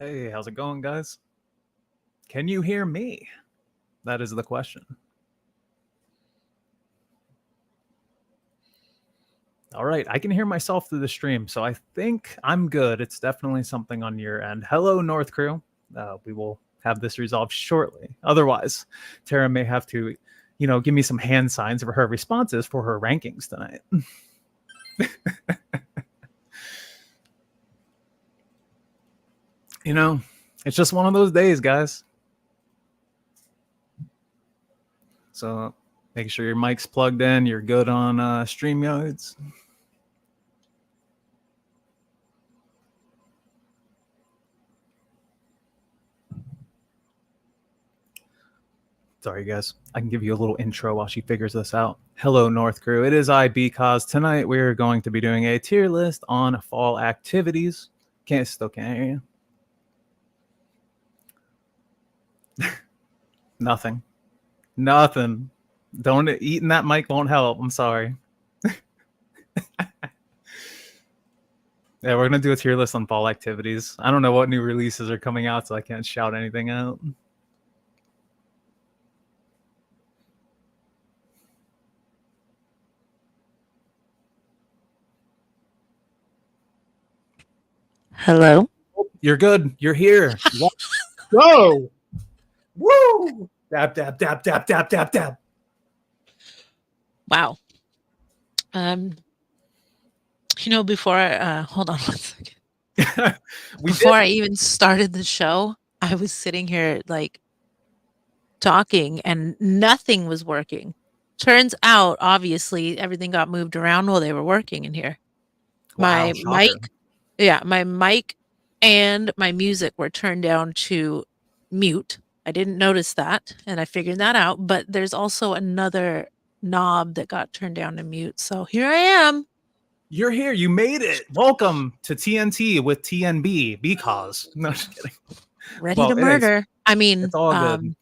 Hey, how's it going, guys? Can you hear me? That is the question. All right, I can hear myself through the stream, so I think I'm good. It's definitely something on your end. Hello, North Crew. We will have this resolved shortly. Otherwise, Tara may have to, give me some hand signs for her responses for her rankings tonight. It's just one of those days, guys. So make sure your mic's plugged in. You're good on StreamYards. Sorry, guys. I can give you a little intro while she figures this out. Hello, North Crew. It is I, Because. Tonight, we're going to be doing a tier list on fall activities. Still can't hear you. Nothing. Don't eating that mic won't help. I'm sorry. Yeah, we're going to do a tier list on fall activities. I don't know what new releases are coming out, so I can't shout anything out. Hello. You're good. You're here. Go. Woo! Dab, dab, dab, dab, dab, dab, dab. Wow. Before hold on 1 second. Before I even started the show, I was sitting here like talking and nothing was working. Turns out, obviously, everything got moved around while they were working in here. Wow, my mic and my music were turned down to mute. I didn't notice that, and I figured that out, but there's also another knob that got turned down to mute. So here I am. You're here. You made it. Welcome to TNT with TNB, Because. No, just kidding. Ready to murder. I mean, it's all good.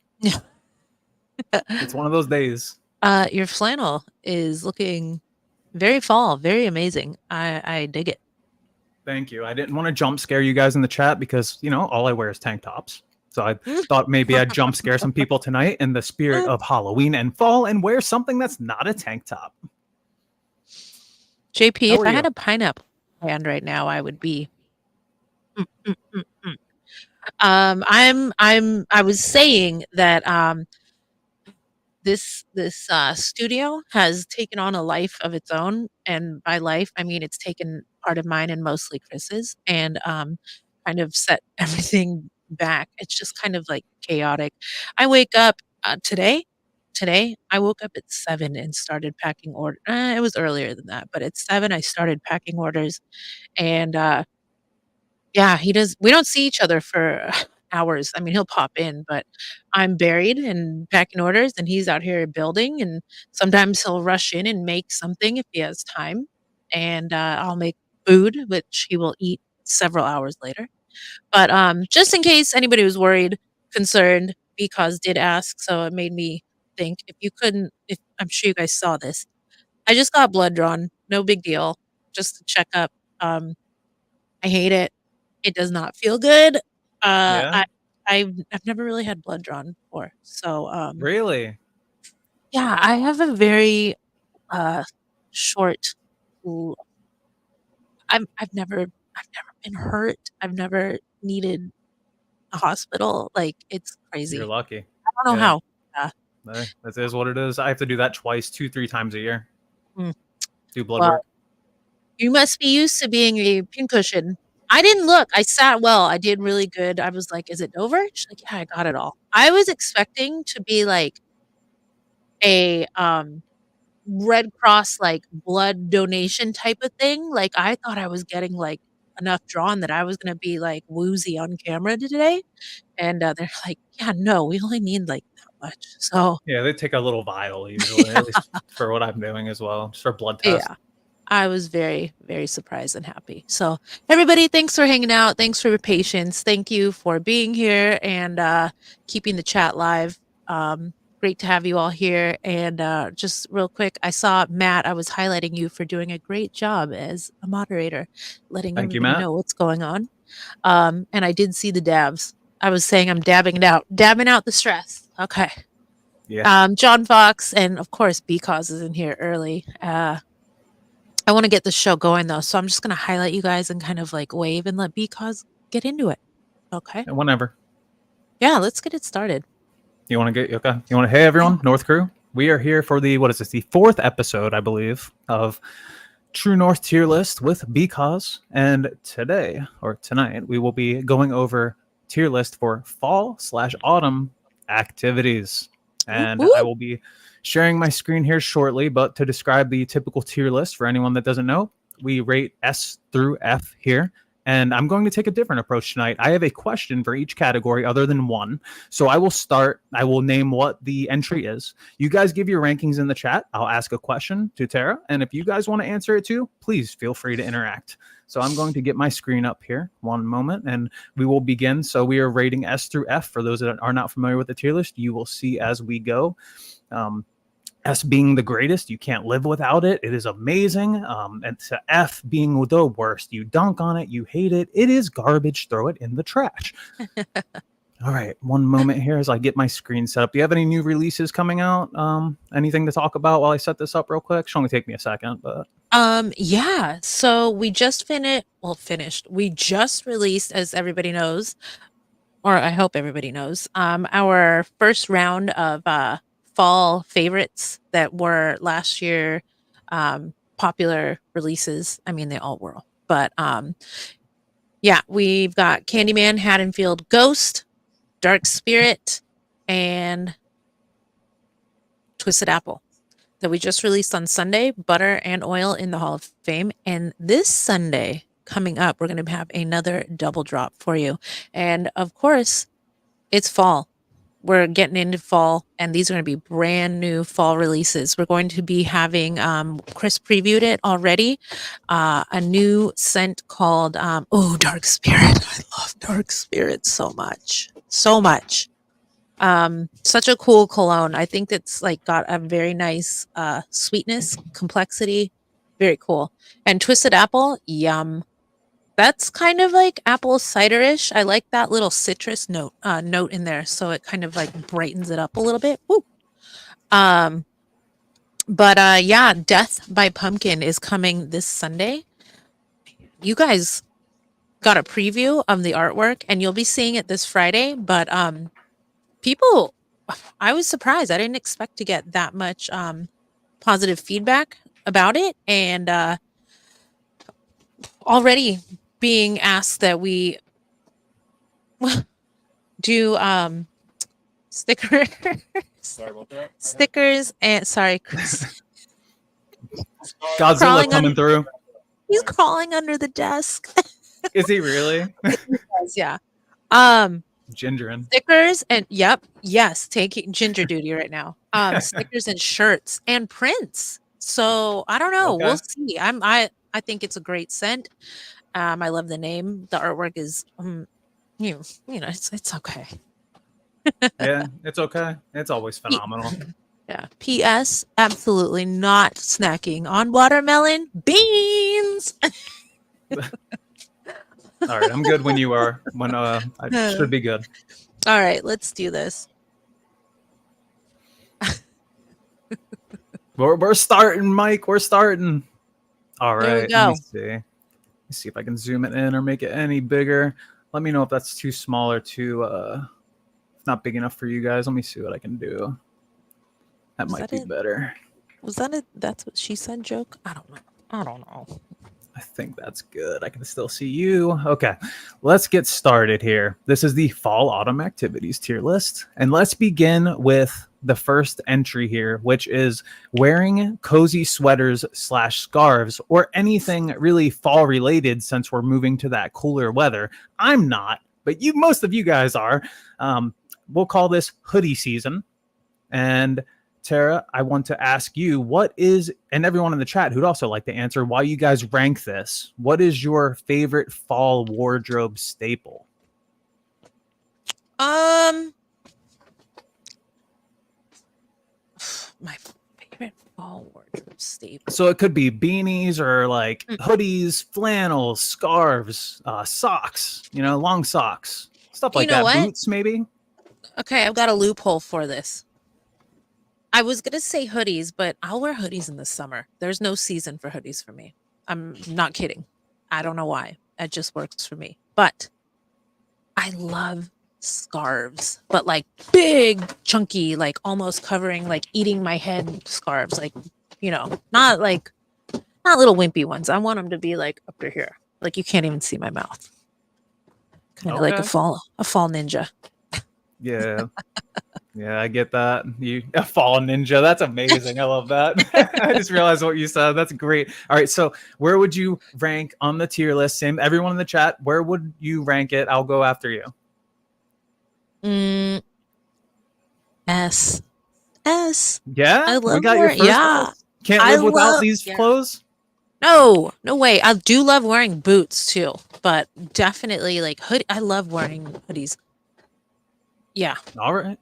It's one of those days. Your flannel is looking very fall, very amazing. I dig it. Thank you. I didn't want to jump scare you guys in the chat because, all I wear is tank tops. So I thought maybe I'd jump scare some people tonight in the spirit of Halloween and fall and wear something that's not a tank top. JP, if I had a pineapple hand right now, I would be. I was saying that this studio has taken on a life of its own, and by life I mean it's taken part of mine and mostly Chris's, and kind of set everything back. It's just kind of like chaotic. I wake up today I woke up at 7 and started packing orders. It was earlier than that, but at 7 I started packing orders, and yeah, we don't see each other for hours. I mean, he'll pop in, but I'm buried and packing orders, and he's out here building, and sometimes he'll rush in and make something if he has time, and I'll make food, which he will eat several hours later. But just in case anybody was worried, concerned, Because did ask, so it made me think, if I'm sure you guys saw this. I just got blood drawn, no big deal, just to check up. I hate it. It does not feel good. I've never really had blood drawn before, so Really? Yeah, I have a very short. I've never been hurt. I've never needed a hospital. Like, it's crazy. You're lucky. I don't know how. That is what it is. I have to do that twice, 2-3 times a year. Do blood work. You must be used to being a pincushion. I didn't look. I sat well. I did really good. I was like, "Is it over?" She's like, "Yeah, I got it all." I was expecting to be like a Red Cross like blood donation type of thing. Like, I thought I was getting like enough drawn that I was gonna be like woozy on camera today, and they're like, "Yeah, no, we only need like that much." So yeah, they take a little vial usually, at least for what I'm doing as well, just for blood test. Yeah. I was very, very surprised and happy. So everybody, thanks for hanging out. Thanks for your patience. Thank you for being here and keeping the chat live. Great to have you all here. And just real quick, I saw Matt, I was highlighting you for doing a great job as a moderator, letting everybody know what's going on. And I did see the dabs. I was saying I'm dabbing out the stress. Okay. Yeah. John Fox and of course Because is in here early. I want to get the show going though, so I'm just gonna highlight you guys and kind of like wave and let Because get into it. Okay. Whenever. Yeah, let's get it started. You want to get okay? You want to? Hey everyone, North Crew. We are here for the what is this? The fourth episode, I believe, of True North tier list with Because, and today or tonight we will be going over tier list for fall/autumn activities, and I will be sharing my screen here shortly. But to describe the typical tier list for anyone that doesn't know, we rate S through F here. And I'm going to take a different approach tonight. I have a question for each category other than one. So I will start. I will name what the entry is. You guys give your rankings in the chat. I'll ask a question to Tera. And if you guys want to answer it too, please feel free to interact. So I'm going to get my screen up here. One moment. And we will begin. So we are rating S through F. For those that are not familiar with the tier list, you will see as we go. S being the greatest, you can't live without it. It is amazing. And to F being the worst, you dunk on it, you hate it. It is garbage. Throw it in the trash. All right, one moment here as I get my screen set up. Do you have any new releases coming out? Anything to talk about while I set this up real quick? Should only take me a second, but Yeah. So we just finished. We just released, as everybody knows, or I hope everybody knows, our first round of fall favorites that were last year popular releases. I mean, they all were, but yeah, we've got Candyman, Haddonfield Ghost, Dark Spirit, and Twisted Apple that we just released on Sunday, Butter and Oil in the Hall of Fame. And this Sunday coming up, we're going to have another double drop for you. And of course, it's fall. We're getting into fall, and these are going to be brand new fall releases. We're going to be having, Chris previewed it already, a new scent called, Dark Spirit. I love Dark Spirit so much. So much. Such a cool cologne. I think it's like got a very nice sweetness, complexity. Very cool. And Twisted Apple, yum. That's kind of like apple cider-ish. I like that little citrus note in there, so it kind of like brightens it up a little bit. Woo. But yeah, Death by Pumpkin is coming this Sunday. You guys got a preview of the artwork, and you'll be seeing it this Friday. But people, I was surprised. I didn't expect to get that much positive feedback about it, and already being asked that we do stickers. Sorry about that. Stickers and sorry, Chris. Godzilla Crawling coming through. He's crawling under the desk. Is he really? Yeah. Gingering. Stickers and yes, taking ginger duty right now. Stickers and shirts and prints. So I don't know. Okay. We'll see. I think it's a great scent. I love the name. The artwork is you know, it's okay. Yeah, it's okay. It's always phenomenal. Yeah. P.S. Absolutely not snacking on watermelon beans. All right, I'm good when you are. When I should be good. All right, let's do this. We're starting, Mike. We're starting. All Here we right. go. Let me see. Let me see if I can zoom it in or make it any bigger. Let me know if that's too small or too not big enough for you guys. Let me see what I can do. That might be better. Was that it? That's what she said joke? I don't know. I think that's good. I can still see you. Okay, let's get started here. This is the fall autumn activities tier list. And let's begin with the first entry here, which is wearing cozy sweaters / scarves or anything really fall related since we're moving to that cooler weather. I'm not, but most of you guys are. We'll call this hoodie season. And Tera, I want to ask you, what is, and everyone in the chat who'd also like to answer, why you guys rank this. What is your favorite fall wardrobe staple? My favorite Fall wardrobe staple. So it could be beanies or like Mm. hoodies, flannels, scarves, socks, long socks, stuff You like know that. what? Boots, maybe. Okay, I've got a loophole for this. I was gonna say hoodies, but I'll wear hoodies in the summer. There's no season for hoodies for me. I'm not kidding. I don't know why. It just works for me. But I love scarves, but like big, chunky, like almost covering, like eating my head scarves. Like, not little wimpy ones. I want them to be like up to here. Like you can't even see my mouth. Kind of like a Okay. fall ninja. Yeah. Yeah, I get that. A fall ninja. That's amazing. I love that. I just realized what you said. That's great. All right. So where would you rank on the tier list? Same, everyone in the chat, where would you rank it? I'll go after you. S. Yeah, I love we got your wearing. first Yeah, S. Can't I live without love. these Yeah. clothes. No way. I do love wearing boots too, but definitely like hoodie. I love wearing hoodies. Yeah. All right.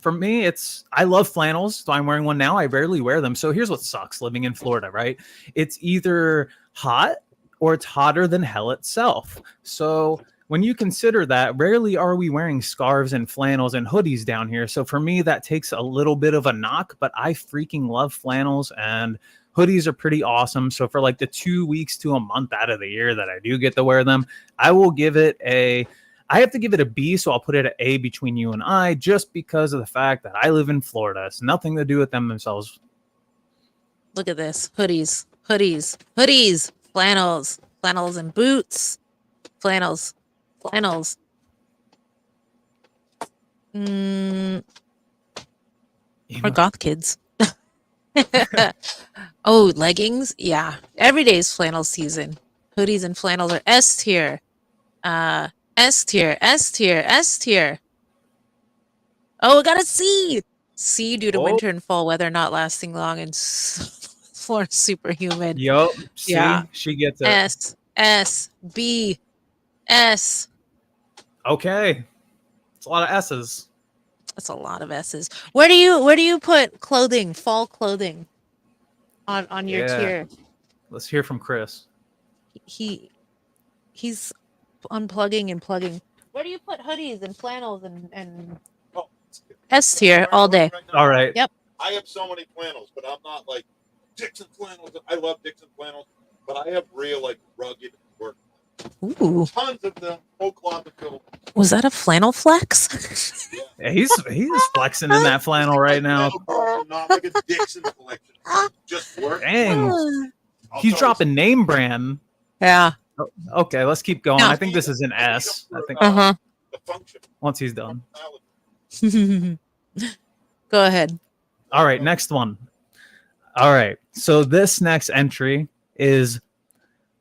For me, I love flannels, so I'm wearing one now. I rarely wear them. So here's what sucks living in Florida, right? It's either hot or it's hotter than hell itself. So when you consider that, rarely are we wearing scarves and flannels and hoodies down here. So for me, that takes a little bit of a knock, but I freaking love flannels, and hoodies are pretty awesome. So for like the 2 weeks to a month out of the year that I do get to wear them, I will give it I have to give it a B, so I'll put it at A between you and I, just because of the fact that I live in Florida. It's nothing to do with them themselves. Look at this. Hoodies, flannels and boots. Flannels. We're goth kids. Oh, leggings? Yeah. Every day is flannel season. Hoodies and flannels are S tier. S tier. Oh, we got a C. C due to winter and fall weather not lasting long and Florida's super humid. Yup. See, Yeah. she gets it. S, B, S. Okay. It's a lot of S's. That's a lot of S's. Where do you put clothing, fall clothing on your tier? Let's hear from Chris. He's unplugging and plugging. Where do you put hoodies and flannels and S tier all day? All right. Yep. I have so many flannels, but I'm not like Dixon flannels. I love Dixon flannels, but I have real like rugged work. Ooh. Tons of them, whole cloth of fill. Was that a flannel flex? Yeah, he's flexing in that flannel right now. Not like a Dixon collection. Just work. Dang. He's dropping name brand. Yeah. Okay, let's keep going. No. I think this is an S. I think Uh-huh. The function. once he's done. Go ahead. All right, next one. All right. So this next entry is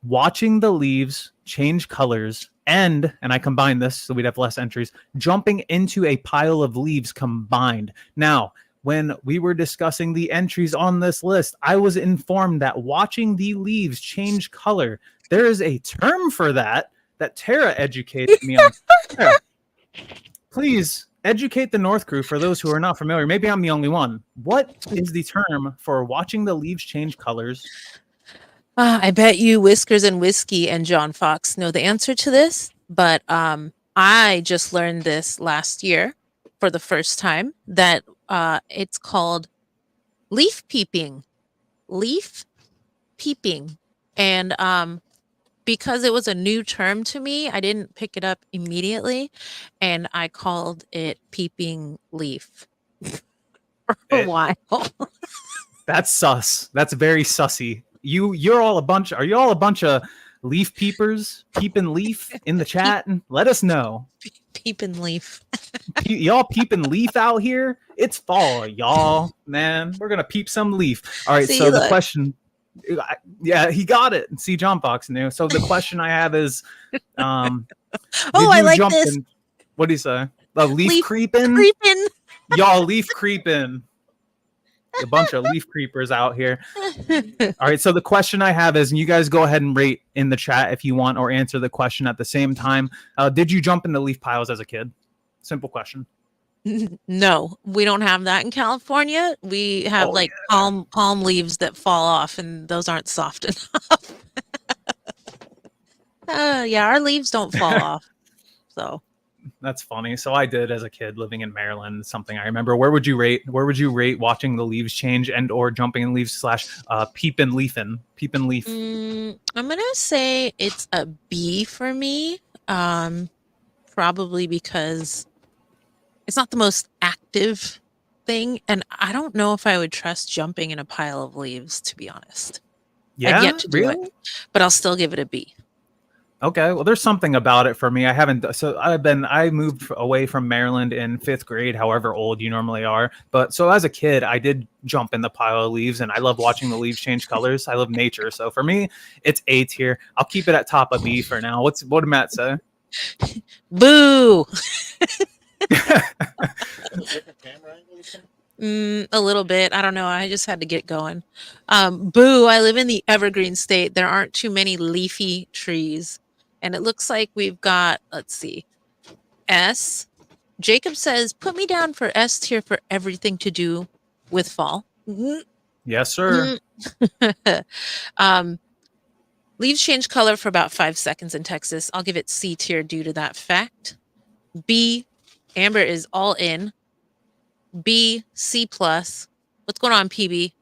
watching the leaves change colors and I combine this so we'd have less entries, jumping into a pile of leaves combined. Now, when we were discussing the entries on this list, I was informed that watching the leaves change color, there is a term for that Tera educated me on. Tera, please educate the North Crew for those who are not familiar. Maybe I'm the only one. What is the term for watching the leaves change colors? I bet you Whiskers and Whiskey and John Fox know the answer to this, but I just learned this last year for the first time that it's called leaf peeping. Leaf peeping. And because it was a new term to me, I didn't pick it up immediately, and I called it peeping leaf for a while. That's sus. That's very sussy. You're all a bunch. Are you all a bunch of leaf peepers? Peeping leaf in the chat? Let us know. Peeping leaf. Y'all peeping leaf out here? It's fall, y'all. Man, we're gonna peep some leaf. All right. See, so the look. question. Yeah, he got it. See, John Fox knew. So the question I have is, I like this. What do you say? Leaf creeping? Creeping. Y'all leaf creeping. A bunch of leaf creepers out here. All right. So the question I have is, and you guys go ahead and rate in the chat if you want, or answer the question at the same time. Did you jump into leaf piles as a kid? Simple question. No, we don't have that in California. We have Oh, like palm leaves that fall off, and those aren't soft enough. Yeah, our leaves don't fall off. So that's funny. So I did as a kid living in Maryland. Something I remember. Where would you rate? Where would you rate watching the leaves change and or jumping in leaves slash peep and leafing? Peep and leaf. I'm gonna say it's a B for me. Probably because it's not the most active thing, and I don't know if I would trust jumping in a pile of leaves, to be honest. Yeah, I've yet to do really? it, but I'll still give it a B. Okay, well, there's something about it for me. I haven't. So I moved away from Maryland in 5th grade, however old you normally are. But so as a kid, I did jump in the pile of leaves, and I love watching the leaves change colors. I love nature, so for me, it's A tier. I'll keep it at top of B for now. What did Matt say? Boo! Different camera angle or something? A little bit. I don't know. I just had to get going. Boo! I live in the evergreen state. There aren't too many leafy trees, and it looks like we've got. Let's see, S. Jacob says, "Put me down for S tier for everything to do with fall." Yes, sir. Leaves change color for about 5 seconds in Texas. I'll give it C tier due to that fact. B, Amber is all in. B, C plus. What's going on, PB?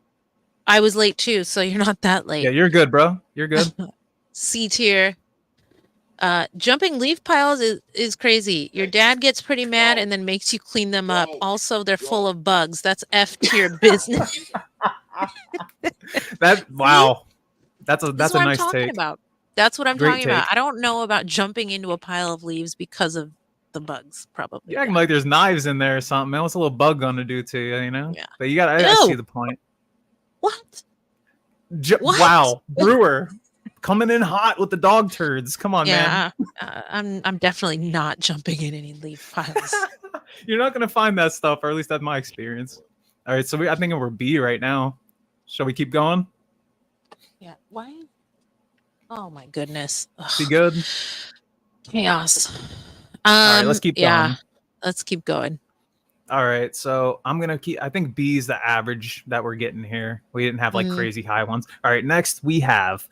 I was late too, so you're not that late. Yeah, you're good, bro. You're good. C tier. Jumping leaf piles is crazy. Your dad gets pretty mad and then makes you clean them up. Also, they're full of bugs. That's F tier business. Wow. That's a That's what I'm nice talking take. about. That's what I'm Great talking about. take. I don't know about jumping into a pile of leaves because of the bugs, probably. You acting like there's knives in there or something, man. What's a little bug gonna do to you, you know? Yeah. But you got I see the point. What? What? Wow, Brewer coming in hot with the dog turds. Come on, man. I'm definitely not jumping in any leaf piles. You're not gonna find that stuff, or at least that's my experience. All right, so I think we're B right now. Shall we keep going? Yeah. Why? Oh my goodness. Be good. Chaos. All right, let's keep going. Let's keep going. All right, so I'm gonna keep. I think B is the average that we're getting here. We didn't have like crazy high ones. All right, next we have,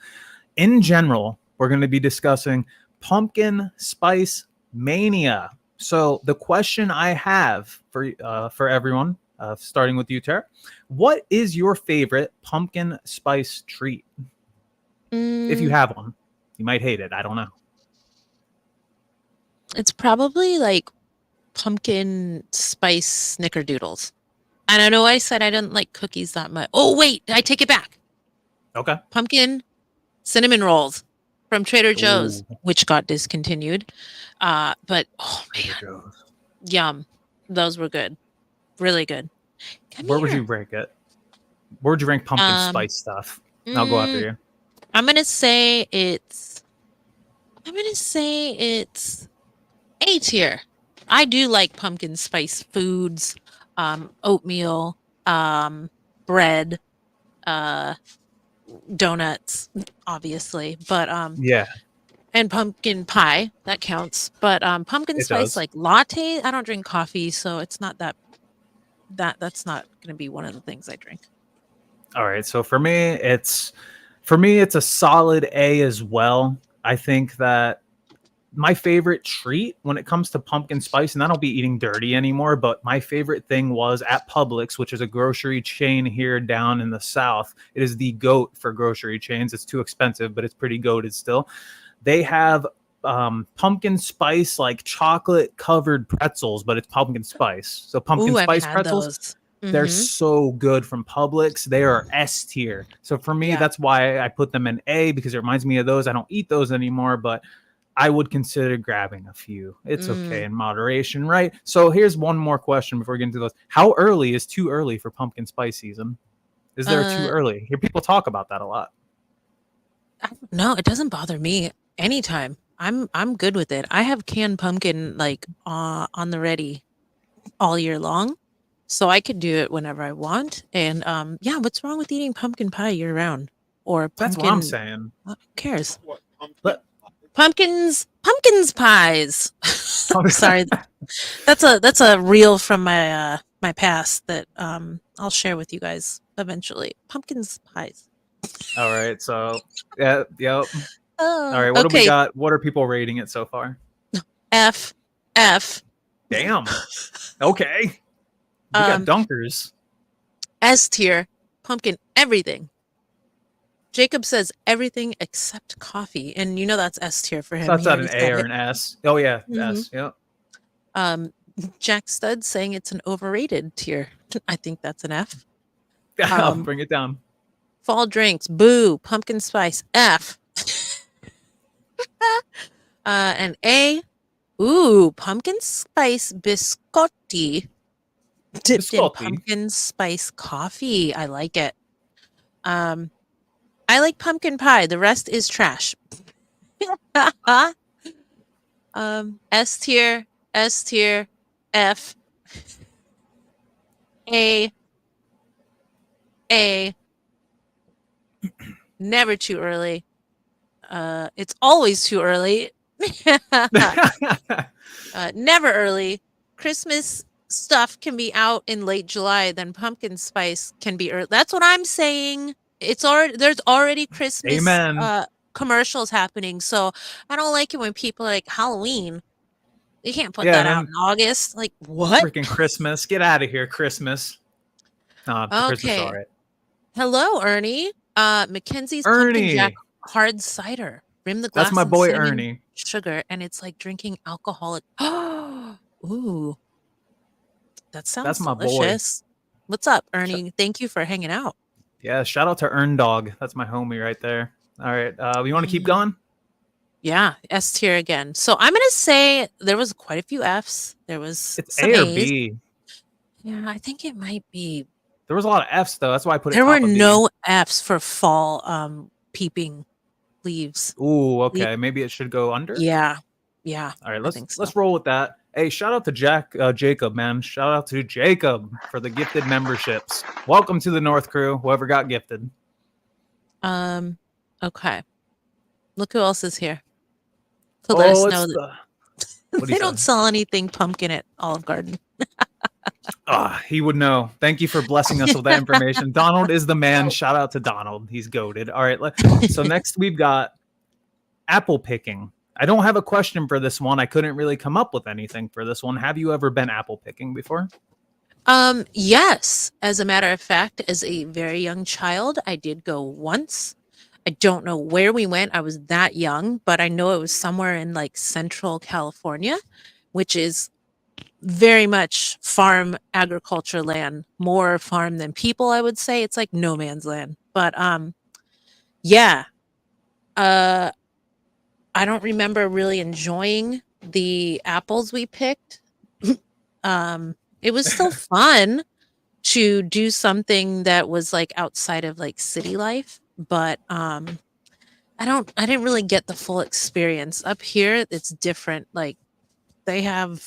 in general, we're going to be discussing pumpkin spice mania. So the question I have for everyone, starting with you, Tara, what is your favorite pumpkin spice treat? If you have one, you might hate it. I don't know. It's probably like pumpkin spice snickerdoodles. And I know I said I didn't like cookies that much. Oh, wait, I take it back. Okay. Pumpkin cinnamon rolls from Trader Joe's, Ooh. which got discontinued. But oh man, yum. Those were good. Really good. Where would you rank it? Where would you rank pumpkin spice stuff? I'll go after you. I'm gonna say it's A tier. I do like pumpkin spice foods, oatmeal, bread, donuts, obviously, but Yeah, and pumpkin pie, that counts. But pumpkin it spice does. like latte, I don't drink coffee, so it's not that's not going to be one of the things I drink. All right, so for me it's a solid A as well. I think that my favorite treat when it comes to pumpkin spice, and I don't be eating dirty anymore, but my favorite thing was at Publix, which is a grocery chain here down in the South. It is the GOAT for grocery chains. It's too expensive, but it's pretty goated still. They have pumpkin spice, like chocolate covered pretzels, but it's pumpkin spice. So pumpkin spice pretzels. They're so good from Publix. They are S tier. So for me, that's why I put them in A, because it reminds me of those. I don't eat those anymore, but I would consider grabbing a few. It's okay in moderation, right? So here's one more question before we get into those. How early is too early for pumpkin spice season? Is there too early? Hear people talk about that a lot. No, it doesn't bother me anytime. I'm good with it. I have canned pumpkin like on the ready all year long, so I could do it whenever I want. And yeah, what's wrong with eating pumpkin pie year round? Or pumpkin? That's what I'm saying. Who cares? What? Let- Pumpkins pies. Oh, Sorry, that's a reel from my my past that I'll share with you guys eventually. Pumpkins pies. All right. So, yeah, yep. All Oh, right. What do we okay. got? What are people rating it so far? F. Damn. Okay. We got dunkers. S tier. Pumpkin everything. Jacob says everything except coffee, and you know that's S tier for him. So that's He not an already A said or it. an S. Oh yeah, Mhm. S. Yep. Jack Stud saying it's an overrated tier. I think that's an F. I'll bring it down. Fall drinks, boo. Pumpkin spice, F. And A, ooh, pumpkin spice biscotti dipped in Biscotti. pumpkin spice coffee. I like it. I like pumpkin pie. The rest is trash. S tier, S tier, F, A, never too early. It's always too early. Never early. Christmas stuff can be out in late July, then pumpkin spice can be early. That's what I'm saying. There's already Christmas Amen. commercials happening. So I don't like it when people are like Halloween. You can't put Yeah, that and out then in August. Like what? freaking Christmas. Get out of here, Christmas. Nah, the Christmas is all Okay. right. Hello, Ernie. Mackenzie's Pumpkin Jack Ernie. hard cider. Rim the That's glass my in boy cinnamon Ernie. sugar, and it's like drinking alcoholic. Ooh, that That's sounds my boy. delicious. What's up, Sh- Ernie? Thank you for hanging out. Yeah, shout out to Earn Dog. That's my homie right there. All right. We want to keep going? Yeah, S tier again. So I'm gonna say there was quite a few Fs. There was It's some A or A's. B. Yeah, I think it might be. There was a lot of F's though. That's why I put it There were top of B. no Fs for fall peeping leaves. Ooh, okay. Maybe it should go under. Yeah, yeah. All right, I think so. let's roll with that. Hey, shout out to Jacob, man. Shout out to Jacob for the gifted memberships. Welcome to the North Crew. Whoever got gifted. Okay. Look who else is here. To let us know that they don't sell anything pumpkin at Olive Garden. He would know. Thank you for blessing us with that information. Donald is the man. Shout out to Donald. He's goated. All right. So next we've got apple picking. I don't have a question for this one. I couldn't really come up with anything for this one. Have you ever been apple picking before? Yes. As a matter of fact, as a very young child, I did go once. I don't know where we went. I was that young, but I know it was somewhere in like Central California, which is very much farm agriculture land, more farm than people, I would say. It's like no man's land. But yeah. I don't remember really enjoying the apples we picked. It was still fun to do something that was like outside of like city life, but I didn't really get the full experience. Up here it's different. Like they have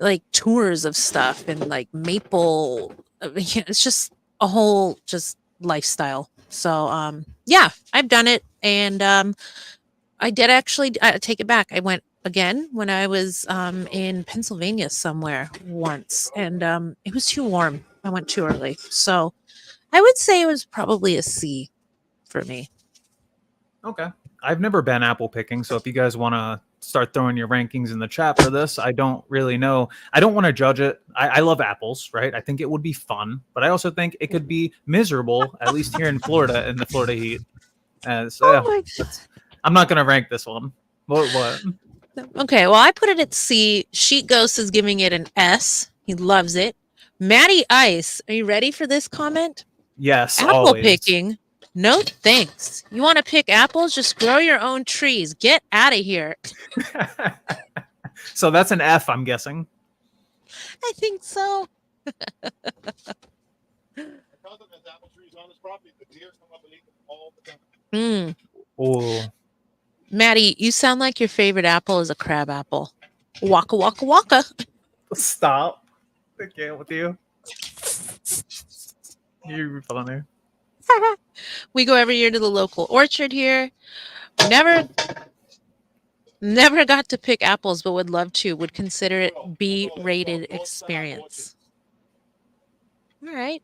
like tours of stuff and like maple it's just a whole just lifestyle. So yeah, I've done it, and I did actually take it back. I went again when I was in Pennsylvania somewhere once, and it was too warm. I went too early. So I would say it was probably a C for me. Okay. I've never been apple picking, so if you guys want to start throwing your rankings in the chat for this, I don't really know. I don't want to judge it. I love apples, right? I think it would be fun, but I also think it could be miserable, at least here in Florida, in the Florida heat. So, Oh my God. I'm not going to rank this one. What? Okay, well, I put it at C. Sheet Ghost is giving it an S. He loves it. Matty Ice, are you ready for this comment? Yes, Apple always. picking? No thanks. You want to pick apples? Just grow your own trees. Get out of here. So that's an F, I'm guessing. I think so. My cousin has apple trees on his property. The deer come up and eat them all the time. Oh, Maddie, you sound like your favorite apple is a crab apple. Waka waka waka. stop. I can't with you. You're funny. We go every year to the local orchard here. Never got to pick apples, but would love to. Would consider it B-rated experience. All right.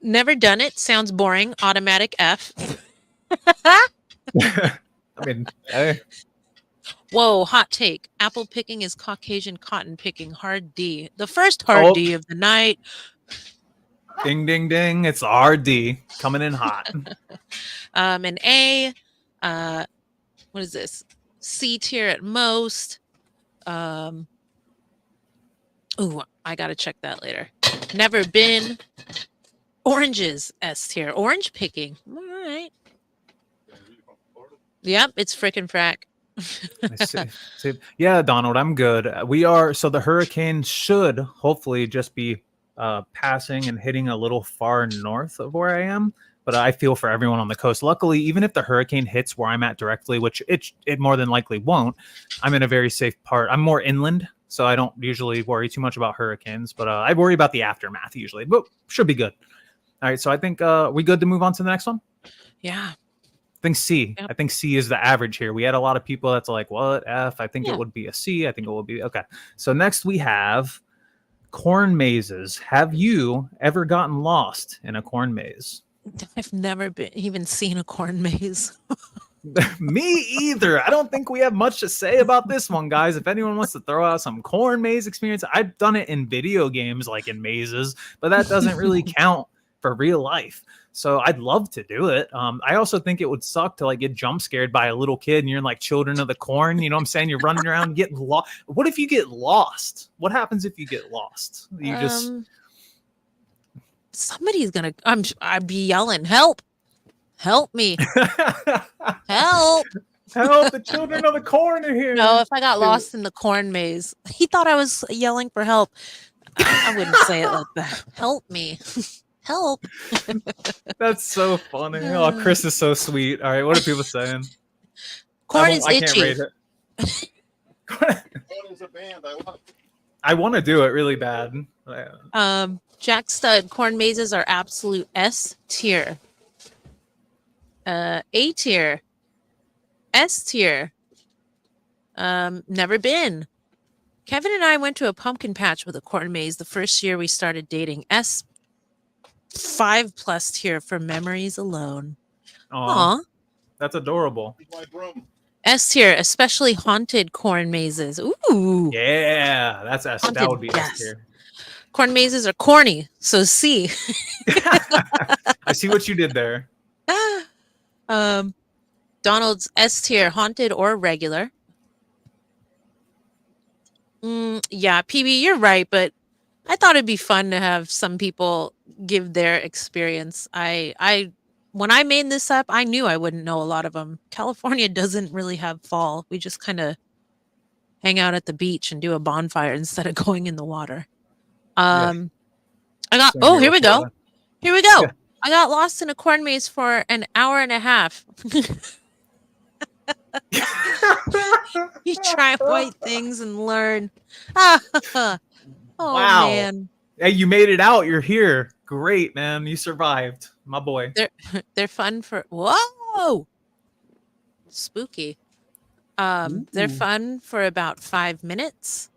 Never done it. Sounds boring. Automatic F. I mean, hey, Whoa, hot take. Apple picking is Caucasian cotton picking. Hard D. The first hard Oh. D of the night. ding, ding, ding. It's RD coming in hot. An A. What is this? C tier at most. Oh, I gotta check that later. Never been. Oranges S tier. Orange picking. All right. Yep, it's frickin' frack. Yeah, Donald, I'm good. So the hurricane should hopefully just be passing and hitting a little far north of where I am. But I feel for everyone on the coast. Luckily, even if the hurricane hits where I'm at directly, which it more than likely won't, I'm in a very safe part. I'm more inland, so I don't usually worry too much about hurricanes. But I worry about the aftermath usually. But should be good. All right, so I think we good to move on to the next one? Yeah. I think C. Yep. I think C is the average here. We had a lot of people that's like, what? F. I think it would be a C. I think it will be. Okay. So next we have corn mazes. Have you ever gotten lost in a corn maze? I've never even seen a corn maze. Me either. I don't think we have much to say about this one, guys. If anyone wants to throw out some corn maze experience, I've done it in video games, like in mazes, but that doesn't really count for real life. So I'd love to do it. I also think it would suck to like get jump scared by a little kid and you're like Children of the Corn. You know what I'm saying? You're running around getting lost. What if you get lost? What happens if you get lost? You just somebody's gonna. I'd be yelling, "Help! Help me! Help! Help! The Children of the Corn are here." No, if I got lost in the corn maze, he thought I was yelling for help. I wouldn't say it like that. Help me! Help! That's so funny. Oh, Chris is so sweet. All right, what are people saying? Corn is itchy. I can't rate it. Corn is a band. I want to do it really bad. Jack Stud, corn mazes are absolute S tier. A tier. S tier. Never been. Kevin and I went to a pumpkin patch with a corn maze the first year we started dating. S 5+ tier for memories alone. Aw. That's adorable. S tier, especially haunted corn mazes. Ooh. Yeah, that's S. Haunted, that would be yes. S tier. Corn mazes are corny, so C. I see what you did there. Donald's S tier, haunted or regular. Yeah, PB, you're right, but I thought it'd be fun to have some people give their experience. When I made this up, I knew I wouldn't know a lot of them. California doesn't really have fall. We just kind of hang out at the beach and do a bonfire instead of going in the water. Here we go. Here we go. Yeah. I got lost in a corn maze for an hour and a half. You try white things and learn. Oh, wow. Man. Hey, you made it out. You're here. Great, man. You survived. My boy. They're fun for whoa. Spooky. They're fun for about 5 minutes.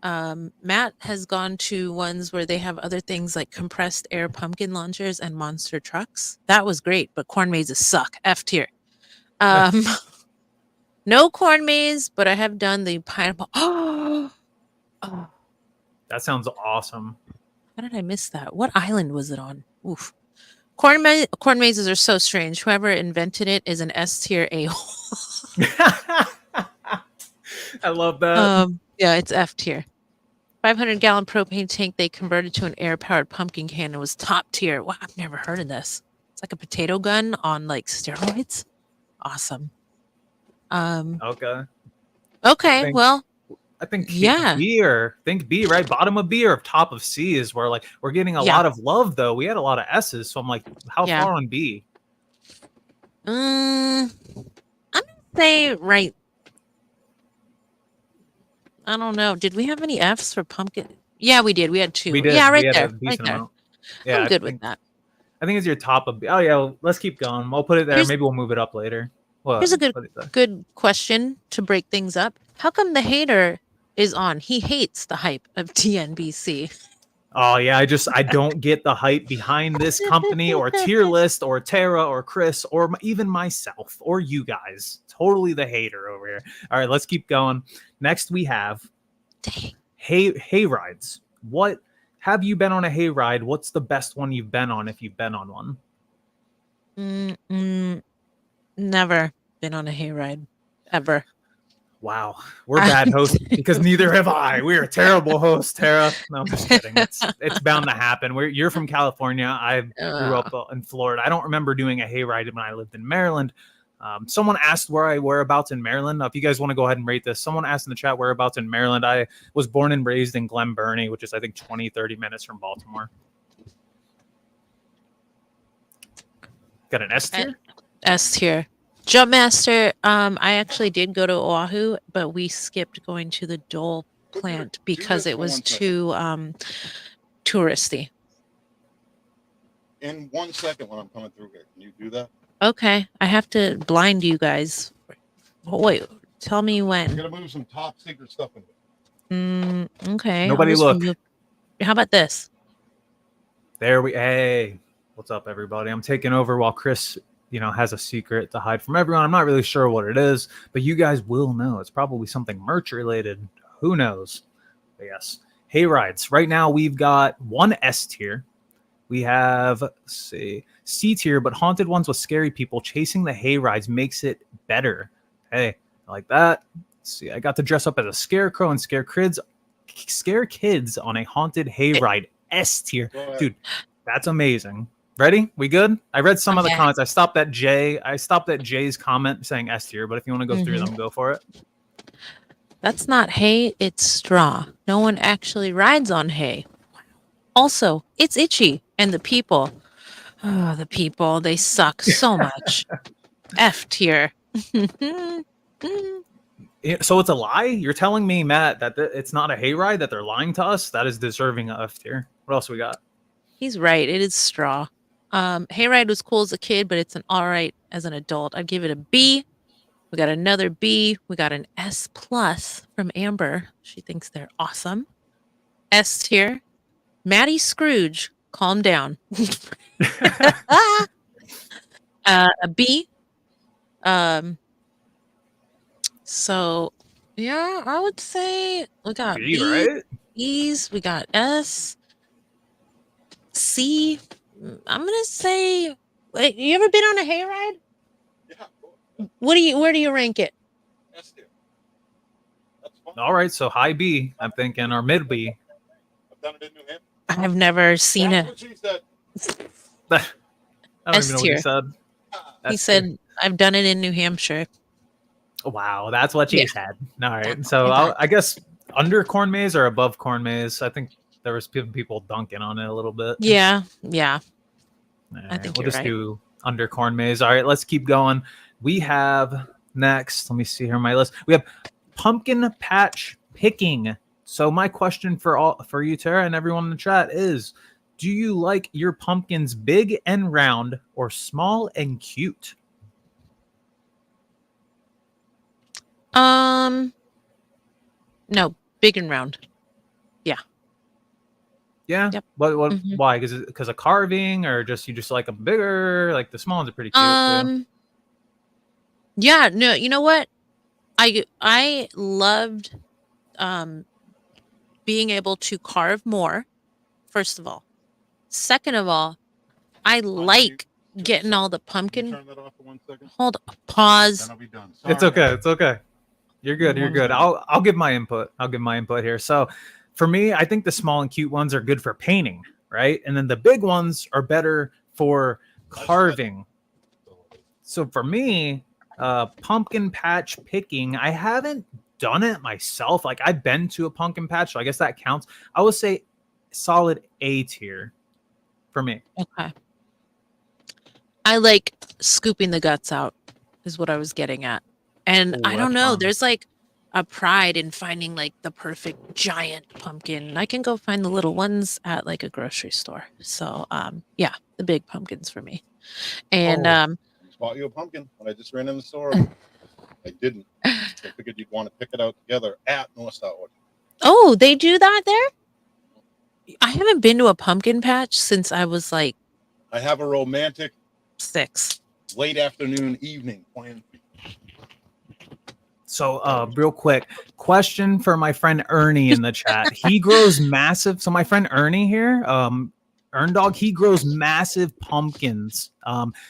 Matt has gone to ones where they have other things like compressed air pumpkin launchers and monster trucks. That was great, but corn mazes suck. F tier. No corn maze, but I have done the pineapple. Oh. That sounds awesome. How did I miss that? What island was it on? Oof. Corn mazes are so strange. Whoever invented it is an S tier a-hole. I love that. Yeah, it's F tier. 500-gallon propane tank they converted to an air-powered pumpkin can and was top tier. Wow, I've never heard of this. It's like a potato gun on like steroids. Awesome. Okay. Well, I think B, right? Bottom of B or top of C is where like we're getting a lot of love though. We had a lot of S's, so I'm like, how far on B? I'm gonna say right. I don't know. Did we have any F's for pumpkin? Yeah, we did. We had 2. We did. Yeah, right there. Right there. Yeah, I'm good with that. I think it's your top of B. Oh yeah, let's keep going. We'll put it there. Maybe we'll move it up later. What? Here's a good What do you say? good question to break things up. How come the hater is on? He hates the hype of TNBC. Oh yeah, I don't get the hype behind this company or tier list or Tara or Chris or even myself or you guys. Totally the hater over here. All right, let's keep going. Next we have Dang. hay rides. What have you been on a hay ride? What's the best one you've been on if you've been on one? Never been on a hayride ever. Wow, we're bad hosts because neither have I. We are terrible hosts, Tara. No, I'm just kidding. It's bound to happen. You're from California. I grew up in Florida. I don't remember doing a hayride when I lived in Maryland. Someone asked whereabouts in Maryland. If you guys want to go ahead and rate this, someone asked in the chat whereabouts in Maryland. I was born and raised in Glen Burnie, which is I think 20-30 minutes from Baltimore. Got an S tier? S tier. Jumpmaster, I actually did go to Oahu, but we skipped going to the Dole plant because it was too touristy. In 1 second when I'm coming through here, can you do that? Okay, I have to blind you guys. Oh, wait, tell me I'm when. gonna move some top secret stuff in there. Okay. Nobody look. How about this? Hey, what's up, everybody? I'm taking over while Chris, has a secret to hide from everyone. I'm not really sure what it is, but you guys will know. It's probably something merch related. Who knows? But yes, hay rides. Right now, we've got one S tier. We have, let's see, C tier, but haunted ones with scary people. Chasing the hay rides makes it better. Hey, I like that. Let's see, I got to dress up as a scarecrow and scare kids on a haunted hay ride. S tier. Dude, that's amazing. Ready? We good? I read some of the comments. I stopped at Jay's comment saying S tier, but if you want to go through them, go for it. That's not hay, it's straw. No one actually rides on hay. Also, it's itchy. And the people, they suck so much. F tier. So it's a lie? You're telling me, Matt, that it's not a hayride, that they're lying to us? That is deserving of F tier. What else we got? He's right. It is straw. Hayride was cool as a kid, but it's an all right as an adult. I'd give it a B. We got another B. We got an S plus from Amber. She thinks they're awesome. S tier. Maddie Scrooge, calm down. A B. So yeah, I would say we got B, B, right? E's, we got S, C. I'm gonna say, wait, you ever been on a hayride? Yeah. Where do you rank it? S tier. That's fine. All right, so high B, I'm thinking, or mid B. I've done it in New Hampshire. I've never seen That's it. what she said. I don't even know what he said. He said, I've done it in New Hampshire. Wow, that's what she said. All right, so I guess under corn maze or above corn maze. I think there was people dunking on it a little bit. Yeah. I think we'll just do under corn maze. All right, let's keep going. We have next. Let me see here on my list. We have pumpkin patch picking. So my question for you, Tara, and everyone in the chat is: do you like your pumpkins big and round or small and cute? No, big and round. Yeah. Yeah. Yep. What? Why? Because of carving, or you just like them bigger? Like the small ones are pretty cute. Too. Yeah. No. You know what? I loved being able to carve more. First of all. Second of all, I like getting all the pumpkin. Turn that off for 1 second. Hold on. Pause. Then I'll be done. It's okay. It's okay. You're good. You're good. I'll give my input. Here. So for me, I think the small and cute ones are good for painting, right? And then the big ones are better for carving. So for me, pumpkin patch picking, I haven't done it myself. Like I've been to a pumpkin patch, so I guess that counts. I would say solid A tier for me. Okay. I like scooping the guts out is what I was getting at. And I don't know, there's like a pride in finding like the perfect giant pumpkin. I can go find the little ones at like a grocery store. So yeah, the big pumpkins for me. And bought you a pumpkin when I just ran in the store. I didn't. I figured you'd want to pick it out together at North Star Orchard. Oh, they do that there? I haven't been to a pumpkin patch since I was like I have a romantic 6. late afternoon evening plan. So, real quick, question for my friend Ernie in the chat. He grows massive. So, my friend Ernie here, Erndog, he grows massive pumpkins.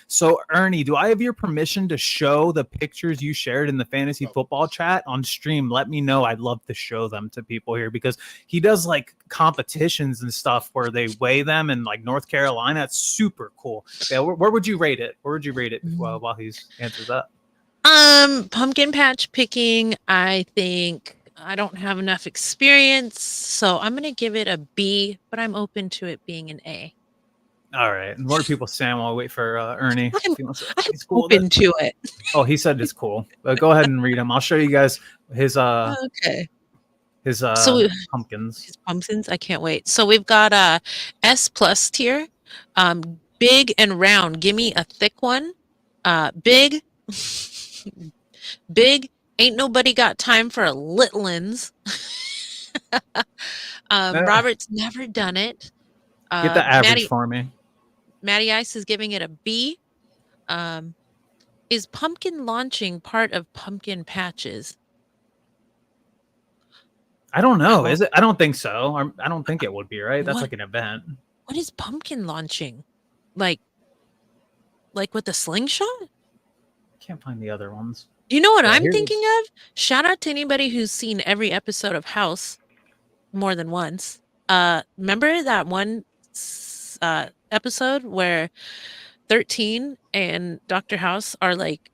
So, Ernie, do I have your permission to show the pictures you shared in the fantasy football chat on stream? Let me know. I'd love to show them to people here because he does like competitions and stuff where they weigh them in like North Carolina. It's super cool. Yeah, where would you rate it? Where would you rate it while he's answers that? Pumpkin patch picking, I think I don't have enough experience, so I'm going to give it a B, but I'm open to it being an A. All right. And what are people saying while I wait for Ernie? I'm He's cool open to it. Oh, he said it's cool. But go ahead and read him. I'll show you guys his Okay. his pumpkins. His pumpkins, I can't wait. So we've got a S plus tier. Big and round. Give me a thick one. Big. Big. Ain't nobody got time for a littlins. Robert's never done it. Get the average for me. Matty Ice is giving it a B. Is pumpkin launching part of pumpkin patches? I don't know. Is it? I don't think so. I don't think it would be, right? That's like an event. What is pumpkin launching? Like with a slingshot? Can't find the other ones. You know what I'm thinking of? Shout out to anybody who's seen every episode of House more than once. Remember that one episode where 13 and Dr. House are like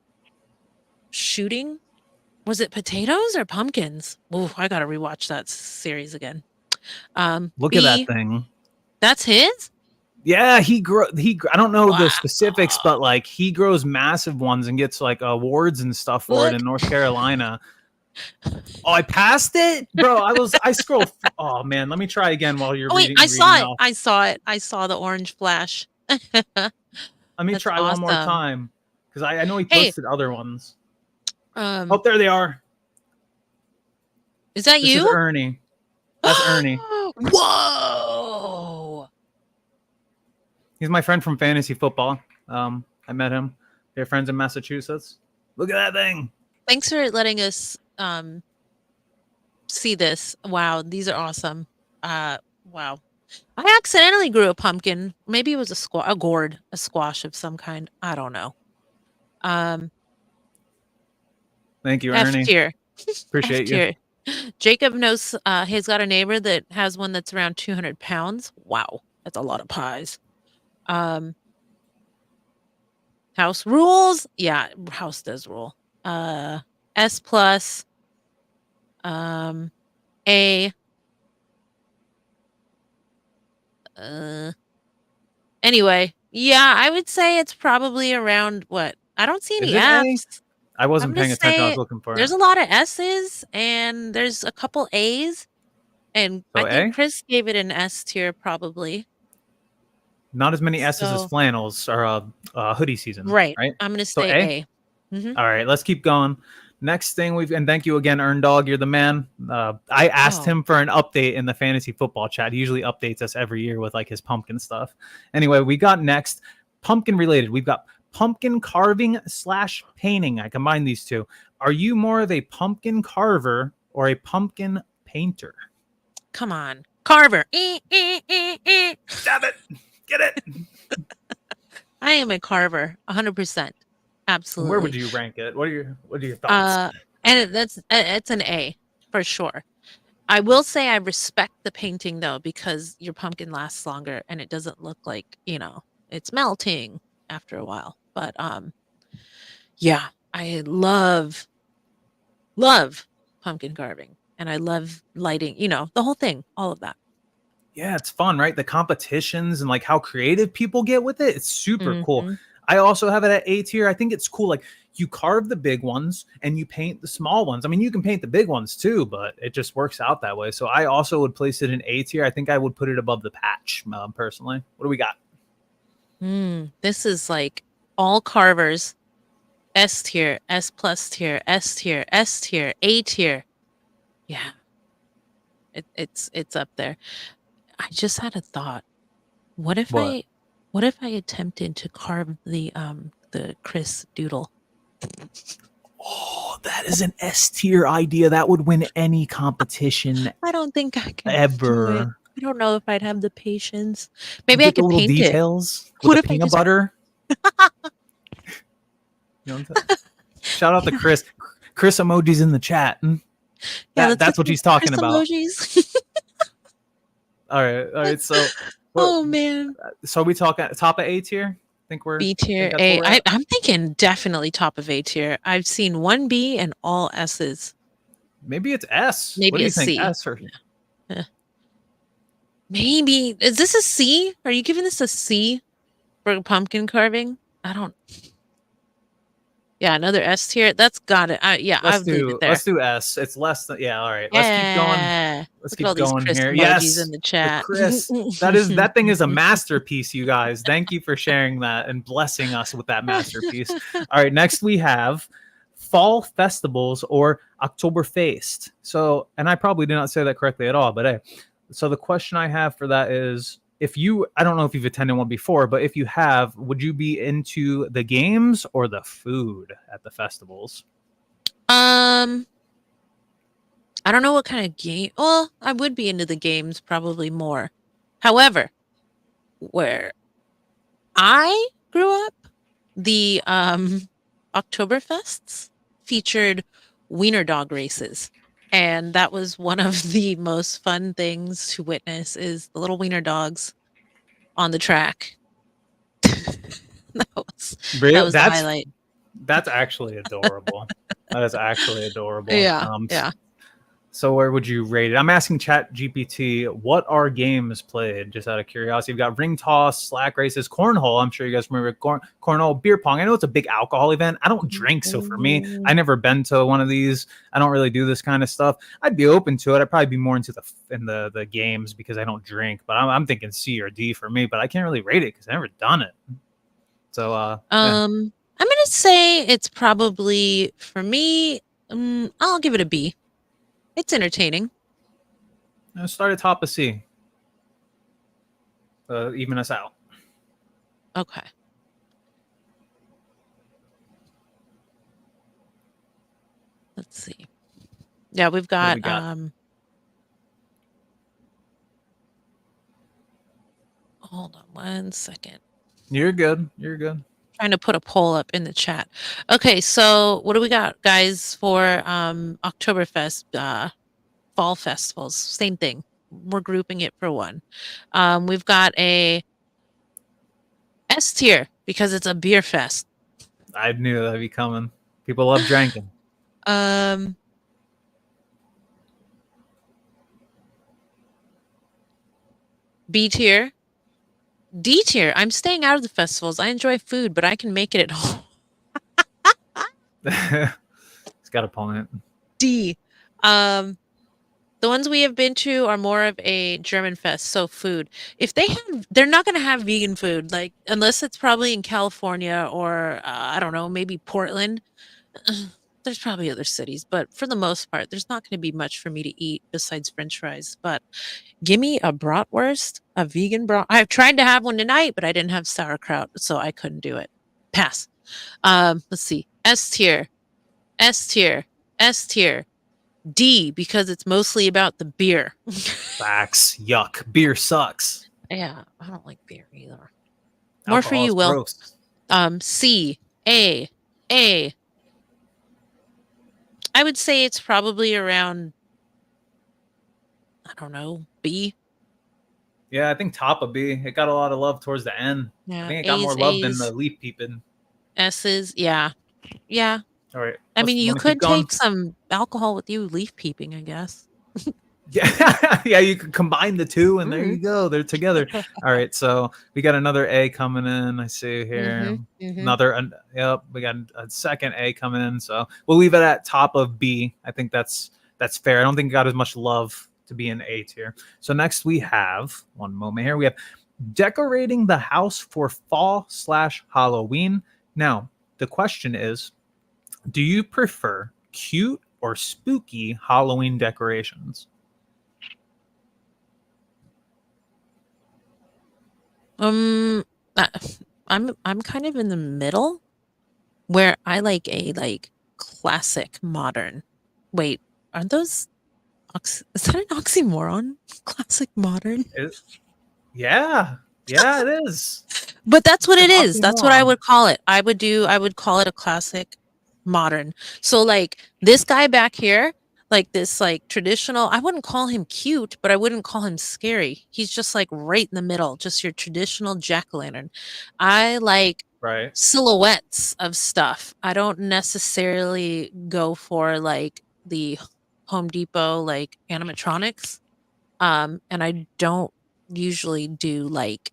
shooting? Was it potatoes or pumpkins? Oh, I gotta rewatch that series again. Look at that thing. That's his? Yeah, I don't know the specifics, but like he grows massive ones and gets like awards and stuff for it in North Carolina. Oh, I passed it, bro. I scrolled. Oh man, let me try again while you're reading. I saw it. I saw it. I saw the orange flash. Let me try one more time because I know he posted other ones. Oh, there they are. Is that you? This is Ernie. That's Ernie. Whoa. He's my friend from fantasy football. I met him. They're friends in Massachusetts. Look at that thing. Thanks for letting us see this. Wow, these are awesome. Wow. I accidentally grew a pumpkin. Maybe it was a gourd, a squash of some kind. I don't know. Thank you, F Ernie. tier. Appreciate you. Jacob knows he's got a neighbor that has one that's around 200 pounds. Wow, that's a lot of pies. House rules. Yeah, house does rule. S plus. A. Anyway, yeah, I would say it's probably around what? I don't see any F's. I wasn't paying attention. I was looking for it. There's a lot of S's and there's a couple A's. And so I think Chris gave it an S tier probably. Not as many S's as flannels or hoodie season. Right. Right. I'm going to say A. Mm-hmm. All right. Let's keep going. Next thing and thank you again, Erndog. You're the man. I asked him for an update in the fantasy football chat. He usually updates us every year with like his pumpkin stuff. Anyway, we got next pumpkin related. We've got pumpkin carving / painting. I combine these two. Are you more of a pumpkin carver or a pumpkin painter? Come on. Carver. Stop it. Get it. I am a carver, 100%. Absolutely. Where would you rank it? What are your thoughts? And it's an A for sure. I will say I respect the painting though, because your pumpkin lasts longer and it doesn't look like, it's melting after a while. But yeah, I love pumpkin carving and I love lighting, the whole thing, all of that. Yeah, it's fun, right? The competitions and like how creative people get with it. It's super cool. I also have it at A tier. I think it's cool. Like you carve the big ones and you paint the small ones. I mean, you can paint the big ones too, but it just works out that way. So I also would place it in A tier. I think I would put it above the patch personally. What do we got? This is like all carvers S tier, S plus tier, S tier, S tier, A tier. Yeah, it's up there. I just had a thought. What if What? I attempted to carve the Chris doodle? Oh, that is an S tier idea. That would win any competition I don't think I could do it. ever. I don't know if I'd have the patience. You Maybe I get the could little paint it. details with What the if I peanut just butter. You know what I'm saying? Shout out to Chris. Chris emojis in the chat. yeah, That's get what some she's talking Chris about. emojis. All right. So, Oh man. so we talk at top of A tier. Think B tier, that's where A. we're at? I'm thinking definitely top of A tier. I've seen one B and all S's. Maybe it's S. What Maybe do a you think? C. S or Maybe is this a C? Are you giving this a C for pumpkin carving? I don't. Yeah, another S tier. That's got it. Yeah, I would leave it there. let's do S. It's less than All right. Let's keep going. Yeah. Let's Look at all keep these going Chris here. emojis Yes, in the the chat. Chris. That thing is a masterpiece, you guys. Thank you for sharing that and blessing us with that masterpiece. All right, next we have fall festivals or Oktoberfest. So, and I probably did not say that correctly at all, but hey. So the question I have for that is, I don't know if you've attended one before, but if you have, would you be into the games or the food at the festivals? I don't know what kind of game. Well, I would be into the games probably more. However, where I grew up, the Oktoberfests featured wiener dog races. And that was one of the most fun things to witness is the little wiener dogs on the track. that was Real, the highlight. That's actually adorable. That is actually adorable. Yeah. So where would you rate it? I'm asking Chat GPT, what are games played? Just out of curiosity. You've got ring toss, slack races, cornhole. I'm sure you guys remember cornhole, beer pong. I know it's a big alcohol event. I don't drink, so for me, I never been to one of these. I don't really do this kind of stuff. I'd be open to it. I'd probably be more into the games because I don't drink. But I'm thinking C or D for me. But I can't really rate it because I've never done it. So yeah. I'm gonna say it's probably for me. I'll give it a B. It's entertaining. Let's start at top of C. Even us out. Okay. Let's see. Yeah, we've got, hold on one second. You're good. You're good. Trying to put a poll up in the chat. Okay, so what do we got, guys, for Oktoberfest fall festivals? Same thing. We're grouping it for one. We've got a S tier because it's a beer fest. I knew that'd be coming. People love drinking. B tier. D tier. I'm staying out of the festivals. I enjoy food, but I can make it at home. It's got a point. D. The ones we have been to are more of a German fest, so food. If they're not going to have vegan food, like unless it's probably in California or I don't know, maybe Portland. There's probably other cities, but for the most part, there's not going to be much for me to eat besides French fries. But give me a bratwurst, a vegan brat. I've tried to have one tonight, but I didn't have sauerkraut, so I couldn't do it. Pass. Let's see. S tier, S tier, S tier. D because it's mostly about the beer. Facts. Yuck. Beer sucks. Yeah, I don't like beer either. More for Alcohol you, is Will. gross. C, A. I would say it's probably around, I don't know, B. Yeah, I think top of B. It got a lot of love towards the end. Yeah, I think it got more love than the leaf peeping. S's, yeah. All right. I mean, you could take some alcohol with you leaf peeping, I guess. Yeah, yeah, you could combine the two, and there you go. They're together. All right, so we got another A coming in. I see here another. Yep, we got a second A coming in. So we'll leave it at top of B. I think that's fair. I don't think it got as much love to be in A tier. So next we have one moment here. We have decorating the house for fall/Halloween. Now the question is, Do you prefer cute or spooky Halloween decorations? Um, I, I'm kind of in the middle where I like a classic modern. Wait, are those is that an oxymoron? Classic modern? It, yeah, yeah, it is. But that's what It's it an is. That's what I oxymoron. would call it. I would call it a classic modern. So like this guy back here, like this like traditional, I wouldn't call him cute, but I wouldn't call him scary. He's just like right in the middle, just your traditional jack-o'-lantern. I like Right. silhouettes of stuff. I don't necessarily go for like the Home Depot like animatronics. And I don't usually do like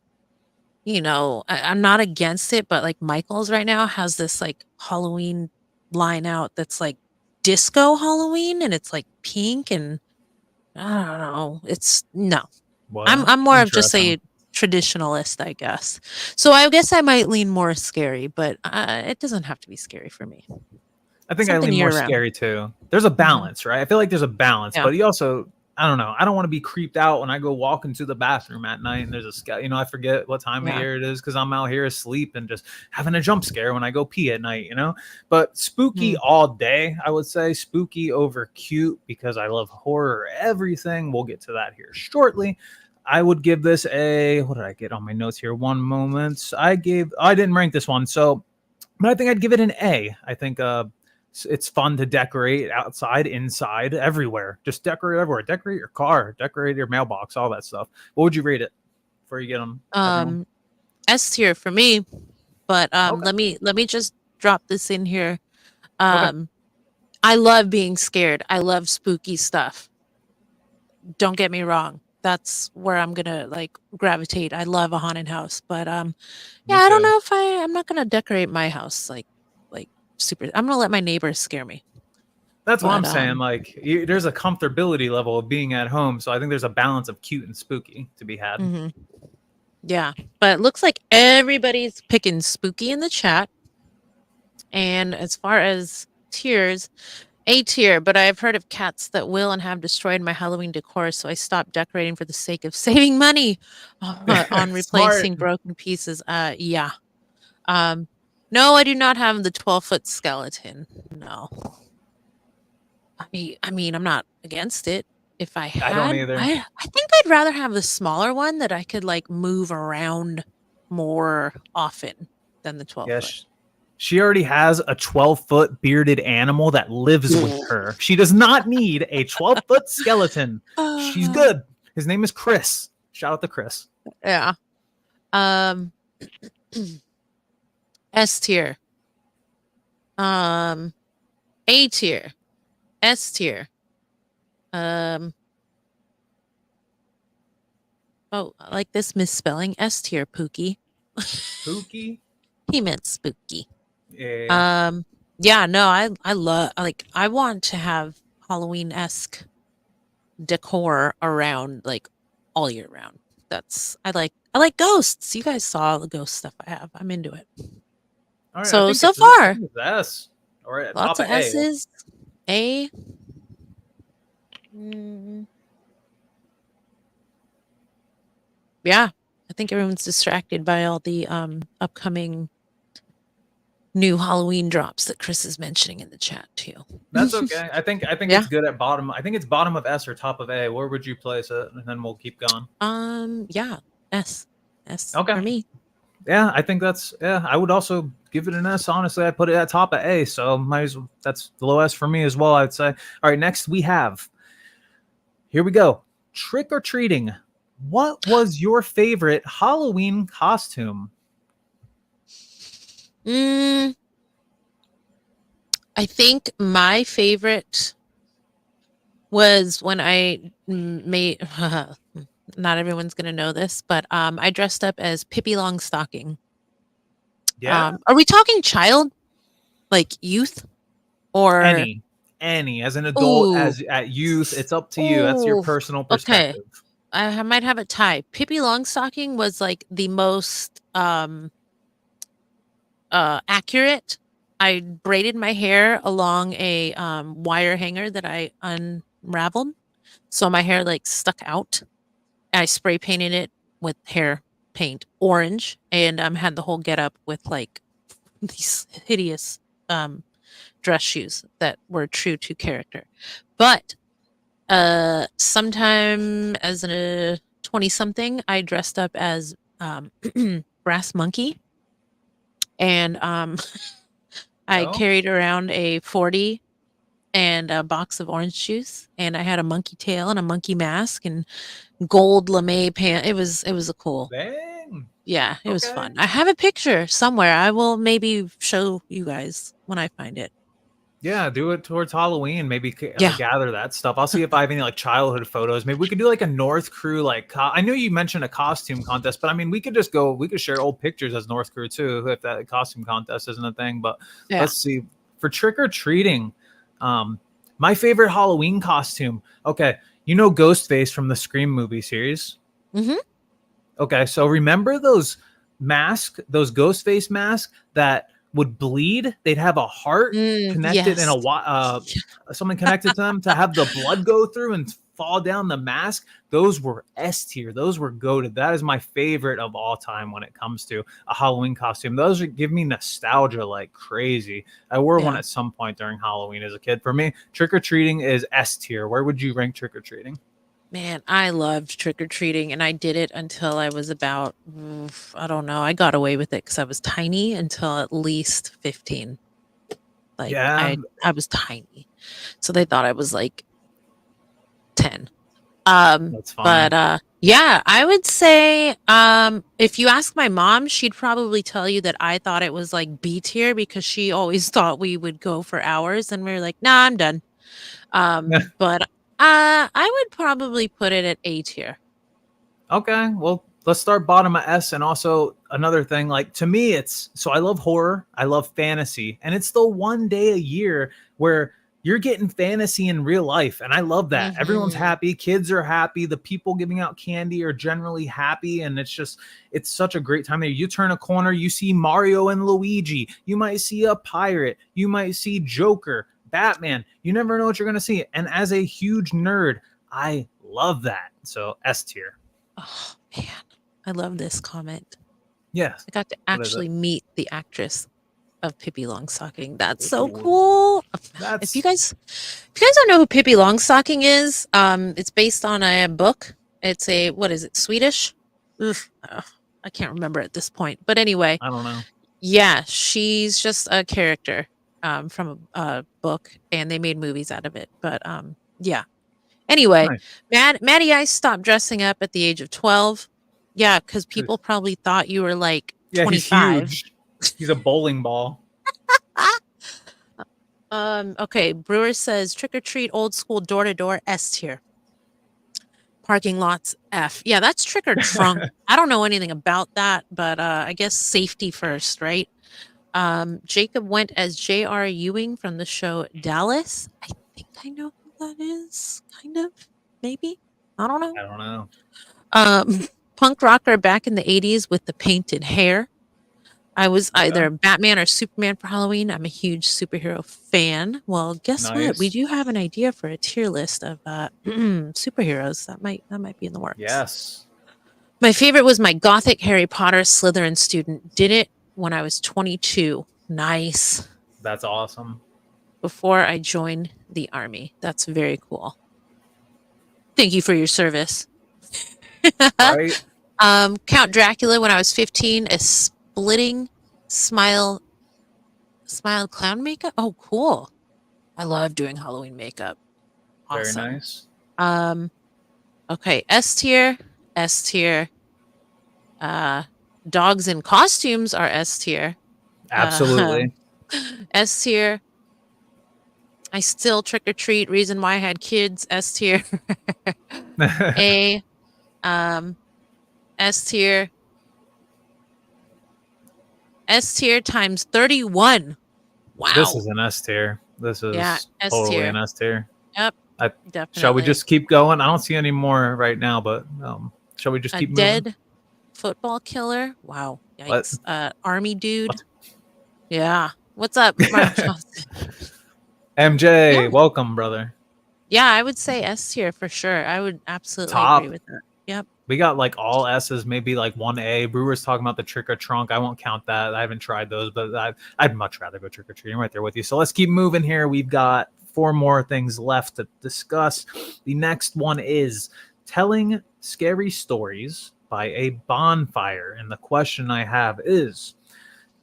I'm not against it, but like Michael's right now has this like Halloween line out that's like disco Halloween and it's like pink and I don't know. It's no. What? I'm more of just Interesting. a traditionalist, I guess. So I guess I might lean more scary, but it doesn't have to be scary for me. I think I Something lean more year round. scary too. There's a balance, right? I feel like there's a balance, Yeah. but you also, I don't know. I don't want to be creeped out when I go walk into the bathroom at night and there's a scout. I forget what time of Yeah. year it is because I'm out here asleep and just having a jump scare when I go pee at night, But spooky all day, I would say. Spooky over cute because I love horror, everything. We'll get to that here shortly. I would give this a, what did I get on my notes here? One moment. I didn't rank this one. So, but I think I'd give it an A. I think, it's fun to decorate outside, inside, everywhere. Just decorate everywhere. Decorate your car, decorate your mailbox, all that stuff. What would you rate it before you get them? S tier for me, but Okay. let me just drop this in here. Okay. I love being scared. I love spooky stuff. Don't get me wrong. That's where I'm gonna like gravitate. I love a haunted house, but yeah, Me I don't too. know if I'm not gonna decorate my house like super. I'm gonna let my neighbors scare me. That's what I'm But saying. Like, there's a comfortability level of being at home, so I think there's a balance of cute and spooky to be had. mhm. Yeah, but it looks like everybody's picking spooky in the chat. And as far as tiers, A tier, but I've heard of cats that will and have destroyed my Halloween decor, so I stopped decorating for the sake of saving money on Smart. replacing broken pieces. Yeah. No, I do not have the 12-foot skeleton. No. I mean, I'm not against it. If I I don't had, either. I think I'd rather have the smaller one that I could like move around more often than the 12 foot. Yes. She already has a 12-foot bearded animal that lives with her. She does not need a 12-foot skeleton. She's good. His name is Chris. Shout out to Chris. Yeah. S tier. A tier. S tier. Oh, I like this misspelling. S tier, Pookie. Spooky. He meant spooky. Yeah. Yeah, no, I love I want to have Halloween-esque decor around like all year round. I like ghosts. You guys saw the ghost stuff I have. I'm into it. All right. So I think far, it's S. All right. lots Top of A. S's. A. Mm. Yeah, I think everyone's distracted by all the upcoming new Halloween drops that Chris is mentioning in the chat too. That's okay. I think Yeah. it's good at bottom. I think it's bottom of S or top of A. Where would you place it? And then we'll keep going. Yeah, S. Okay. For me. Yeah, I think I would also give it an S. Honestly, I put it at top of A, so that's the low S for me as well, I'd say. All right, next we have, here we go, trick or treating. What was your favorite Halloween costume? I think my favorite was when I made. Not everyone's gonna know this, but I dressed up as Pippi Longstocking. Yeah. Are we talking child, like youth, or Any as an adult, Ooh. as at youth, it's up to you. That's your Ooh. personal perspective. Okay. I might have a tie. Pippi Longstocking was like the most accurate I braided my hair along a wire hanger that I unraveled, so my hair like stuck out. I spray painted it with hair paint orange, and had the whole get up with like these hideous dress shoes that were true to character. But sometime as a 20 something, I dressed up as Brass Monkey, and I Oh. carried around a 40 and a box of orange juice, and I had a monkey tail and a monkey mask and gold lame pant. It was a cool. Dang. Yeah, it was Okay. fun. I have a picture somewhere. I will maybe show you guys when I find it. Yeah, do it towards Halloween. Maybe Yeah. gather that stuff. I'll see if I have any like childhood photos. Maybe we could do like a North Crew like. I know you mentioned a costume contest, but I mean we could just go. We could share old pictures as North Crew too, if that costume contest isn't a thing. But Yeah. let's see for trick or treating. My favorite Halloween costume. Okay, you know Ghostface from the Scream movie series. Mhm. Okay, so remember those those Ghostface masks that would bleed? They'd have a heart connected in Yes. something connected to them to have the blood go through and fall down the mask. Those were S tier. Those were goated. That is my favorite of all time when it comes to a Halloween costume. Those give me nostalgia like crazy. I wore one Yeah. at some point during Halloween as a kid. For me, trick or treating is S tier. Where would you rank trick or treating? Man, I loved trick or treating, and I did it until I was about, I don't know. I got away with it because I was tiny until at least 15. Like Yeah, I was tiny, so they thought I was like 10. that's funny. But yeah, I would say if you ask my mom, she'd probably tell you that I thought it was like B tier because she always thought we would go for hours, and we were like, nah, I'm done. But I would probably put it at A tier. Okay, well, let's start bottom of S. And also another thing, like to me, it's so I love horror, I love fantasy, and it's the one day a year where you're getting fantasy in real life. And I love that. Everyone's Mhm. happy, kids are happy, the people giving out candy are generally happy. And it's such a great time. You turn a corner, you see Mario and Luigi, you might see a pirate, you might see Joker, Batman. You never know what you're going to see. And as a huge nerd, I love that. So S tier. Oh man, I love this comment. Yes. I got to What is it? actually meet the actress of Pippi Longstocking. That's so Ooh. cool. If you guys don't know who Pippi Longstocking is, it's based on a book. It's what is it, Swedish? I can't remember at this point. But anyway, I don't know. yeah, she's just a character from a book, and they made movies out of it. But yeah. Anyway, Nice. Maddie Ice stopped dressing up at the age of 12. Yeah, because people probably thought you were like Yeah, he's 25. huge. He's a bowling ball. Okay, Brewer says trick or treat old school door to door S tier. Parking lots F. Yeah, that's trick or trunk. I don't know anything about that, but I guess safety first, right? Jacob went as J.R. Ewing from the show Dallas. I think I know who that is. Kind of, maybe. I don't know. I don't know. Punk rocker back in the 80s with the painted hair. I was Okay. either Batman or Superman for Halloween. I'm a huge superhero fan. Well, guess what? We Nice. do have an idea for a tier list of superheroes. That might be in the works. Yes. My favorite was my gothic Harry Potter Slytherin student. Did it when I was 22. Nice. That's awesome. Before I joined the army. That's very cool. Thank you for your service. Right? Count Dracula when I was 15, a splitting smile clown makeup. Oh, cool. I love doing Halloween makeup. Awesome. Very nice. Okay, S tier. Dogs in costumes are S tier. Absolutely. S tier. I still trick or treat. Reason why I had kids. S tier. A. S tier. S tier times 31. Wow. This is an S tier. This is S totally tier. an S tier. Yep. Definitely. Shall we just keep going? I don't see any more right now, but shall we just keep moving? Dead football killer? Wow. Yikes. Army dude. What? Yeah. What's up, Mark Johnson? MJ, Yeah. welcome, brother. Yeah, I would say S tier for sure. I would absolutely Top. agree with that. Yep. We got like all S's, maybe like 1A. Brewer's talking about the trick or trunk. I won't count that. I haven't tried those, but I'd much rather go trick or treating. I'm right there with you. So let's keep moving here. We've got 4 more things left to discuss. The next one is telling scary stories by a bonfire. And the question I have is,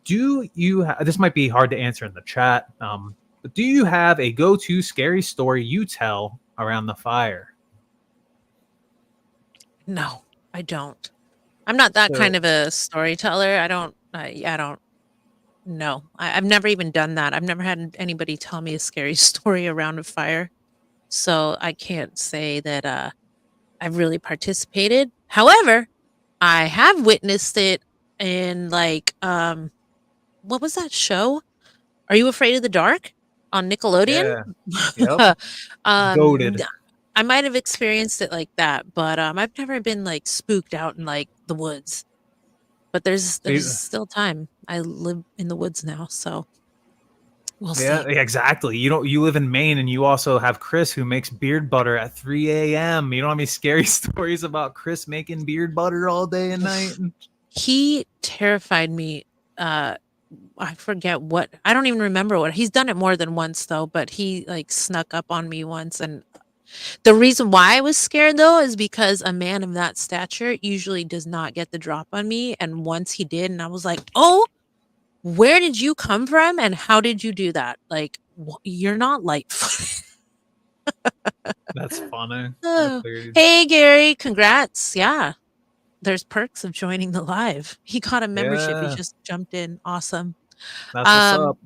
do you this might be hard to answer in the chat, but do you have a go-to scary story you tell around the fire? No, I don't. I'm not that So- kind of a storyteller. I don't. No, I've never even done that. I've never had anybody tell me a scary story around a fire, so I can't say that I've really participated. However, I have witnessed it in what was that show? Are You Afraid of the Dark on Nickelodeon? Yeah. Yep. Goated. I might have experienced it like that, but I've never been like spooked out in like the woods. But there's still time. I live in the woods now, so we'll see. Yeah, exactly. You live in Maine, and you also have Chris who makes beard butter at 3 a.m. You don't have any scary stories about Chris making beard butter all day and night? He terrified me. I forget what. I don't even remember what. He's done it more than once though, but he like snuck up on me once, and the reason why I was scared though is because a man of that stature usually does not get the drop on me, and once he did, and I was like, "Oh, where did you come from, and how did you do that? Like, you're not light-footed." That's funny. Oh. Hey, Gary, congrats. Yeah, there's perks of joining the live. He got a membership. Yeah. He just jumped in. Awesome. That's what's up.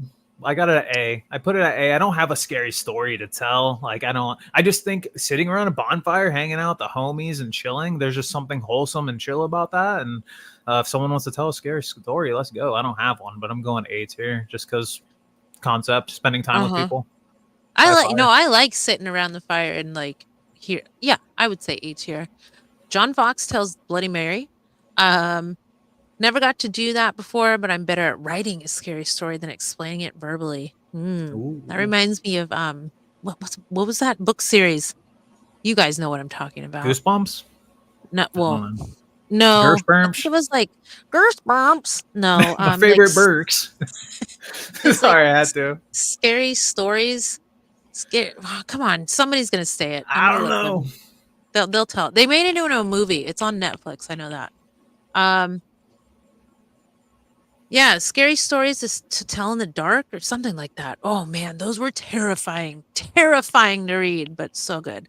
I got it at A. I put it at A. I don't have a scary story to tell. Like, I just think sitting around a bonfire, hanging out with the homies and chilling, there's just something wholesome and chill about that. And if someone wants to tell a scary story, let's go. I don't have one, but I'm going A tier just because concept, spending time with people. I like sitting around the fire and like here. Yeah, I would say A tier. John Fox tells Bloody Mary. Never got to do that before, but I'm better at writing a scary story than explaining it verbally. That reminds me of what was that book series? You guys know what I'm talking about. Goosebumps? No, well, no. Gershbumps? It was like Gershbumps. No, my favorite Burks. Sorry, I had to. Scary stories. Oh, come on, somebody's gonna say it. I don't know. They'll tell. They made it into a movie. It's on Netflix. I know that. Yeah, scary stories to tell in the dark or something like that. Oh man, those were terrifying to read, but so good.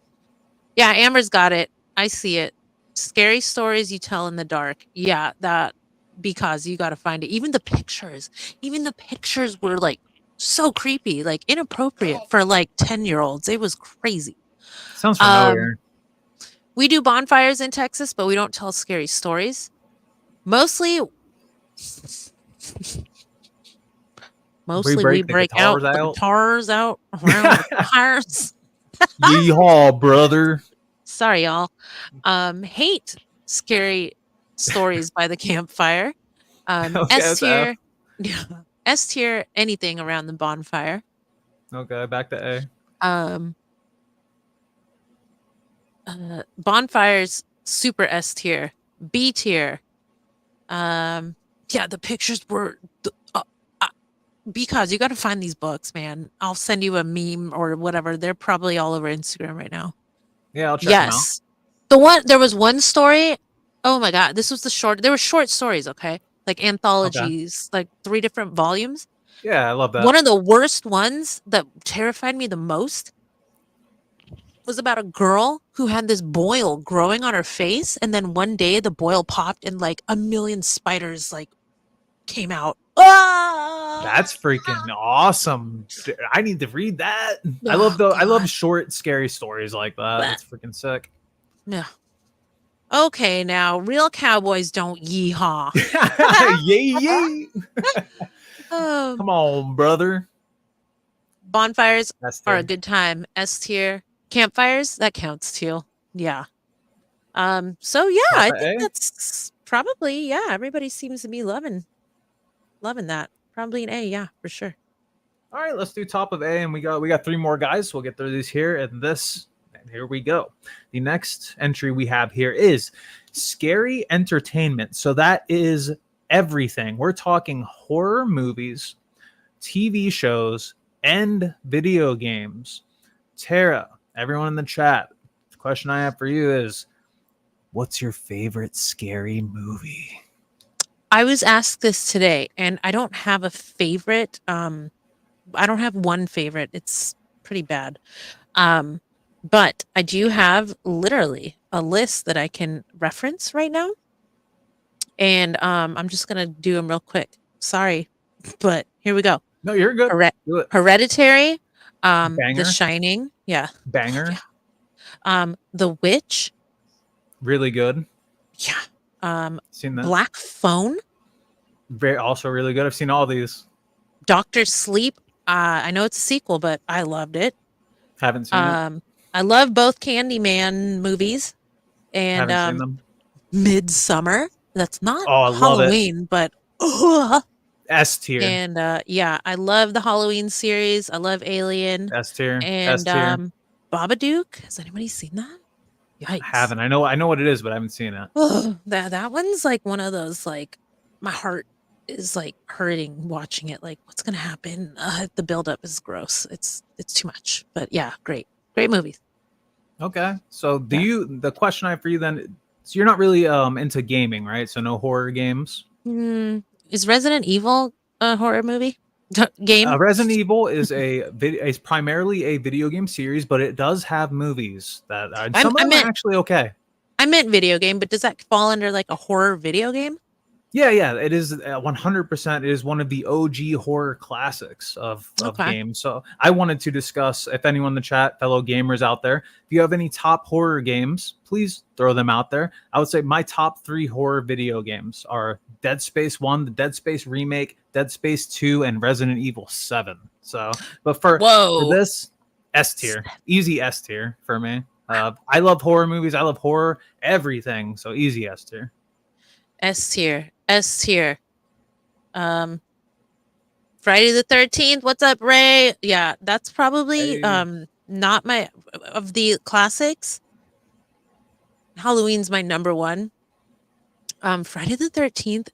Yeah, Amber's got it. I see it. Scary stories you tell in the dark. Yeah, that, because you got to find it. Even the pictures were like so creepy, like inappropriate for like 10-year-olds. It was crazy. Sounds familiar. We do bonfires in Texas, but we don't tell scary stories. Mostly we break out the guitars out around the fires. Yeehaw, brother. Sorry, y'all. Hate scary stories by the campfire. S tier. S tier, anything around the bonfire. Okay, back to A. Bonfires, super S tier. B tier. Yeah, the pictures were because you got to find these books, man. I'll send you a meme or whatever. They're probably all over Instagram right now. Yeah, I'll check them out. There was one story. Oh my god, this was there were short stories, okay? Like anthologies, like 3 different volumes. Yeah, I love that. One of the worst ones that terrified me the most was about a girl who had this boil growing on her face, and then one day the boil popped and like a million spiders like came out. That's freaking awesome. I need to read that. I love short scary stories like that. That's freaking sick. Yeah. Okay, now real cowboys don't yeehaw. Yay. Come on, brother. Bonfires are a good time. S tier. Campfires, that counts too. Yeah. So yeah, I think that's probably, yeah, everybody seems to be loving that. Probably an A, yeah, for sure. All right, let's do top of A, and we got three more guys. We'll get through these here, and here we go. The next entry we have here is scary entertainment. So that is everything. We're talking horror movies, TV shows, and video games. Tara, everyone in the chat, the question I have for you is, what's your favorite scary movie? I was asked this today, and I don't have a favorite. I don't have one favorite. It's pretty bad. But I do have literally a list that I can reference right now. And I'm just going to do them real quick. Sorry, but here we go. No, you're good. Do it. Hereditary, Banger. The Shining, yeah. Banger. Yeah. The Witch, really good. yeah. Seen that. Black Phone, Also really good. I've seen all these. Doctor Sleep. I know it's a sequel, but I loved it. Haven't seen it. I love both Candyman movies and Haven't seen them. Midsummer. That's not Oh, I love Halloween, but S tier. and yeah, I love the Halloween series. I love Alien S tier. and S tier. Babadook. Has anybody seen that? Yikes. I haven't. I know what it is, but I haven't seen it. That one's like one of those, like, my heart is like hurting watching it. Like, what's gonna happen? The buildup is gross. It's too much. But yeah, great movies. Okay. So the question I have for you then, so you're not really into gaming, right? So no horror games. Is Resident Evil a horror movie game? Resident Evil is is primarily a video game series, but it does have movies that some of them are actually okay. I meant video game, but does that fall under like a horror video game? Yeah, it is 100%. It is one of the OG horror classics of games. So I wanted to discuss, if anyone in the chat, fellow gamers out there, if you have any top horror games, please throw them out there. I would say my top 3 horror video games are Dead Space 1, the Dead Space remake, Dead Space 2, and Resident Evil 7. So, but for this, S tier, easy S tier for me. I love horror movies. I love horror everything. So easy S tier. S tier. Friday the 13th. What's up, Ray? Yeah, that's probably not my of the classics. Halloween's my number one. Friday the 13th.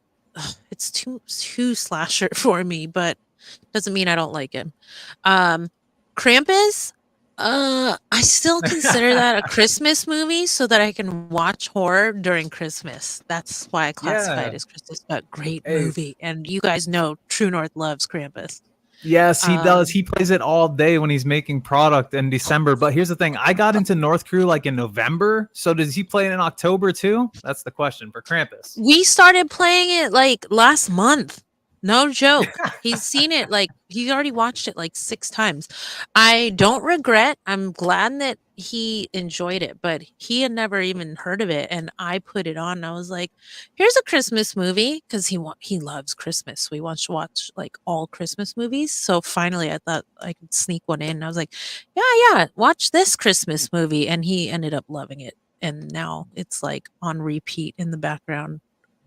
It's too slasher for me, but doesn't mean I don't like him. Krampus. I still consider that a Christmas movie so that I can watch horror during Christmas. That's why I classify it as Christmas, but great movie. And you guys know True North loves Krampus. Yes, he does. He plays it all day when he's making product in December. But here's the thing. I got into North Crew like in November. So does he play it in October too? That's the question for Krampus. We started playing it like last month. No joke. He's seen it, like, he already watched it like 6 times. I don't regret. I'm glad that he enjoyed it, but he had never even heard of it. And I put it on and I was like, here's a Christmas movie, because he loves Christmas. We want to watch like all Christmas movies. So finally I thought I could sneak one in. And I was like, yeah, watch this Christmas movie. And he ended up loving it. And now it's like on repeat in the background.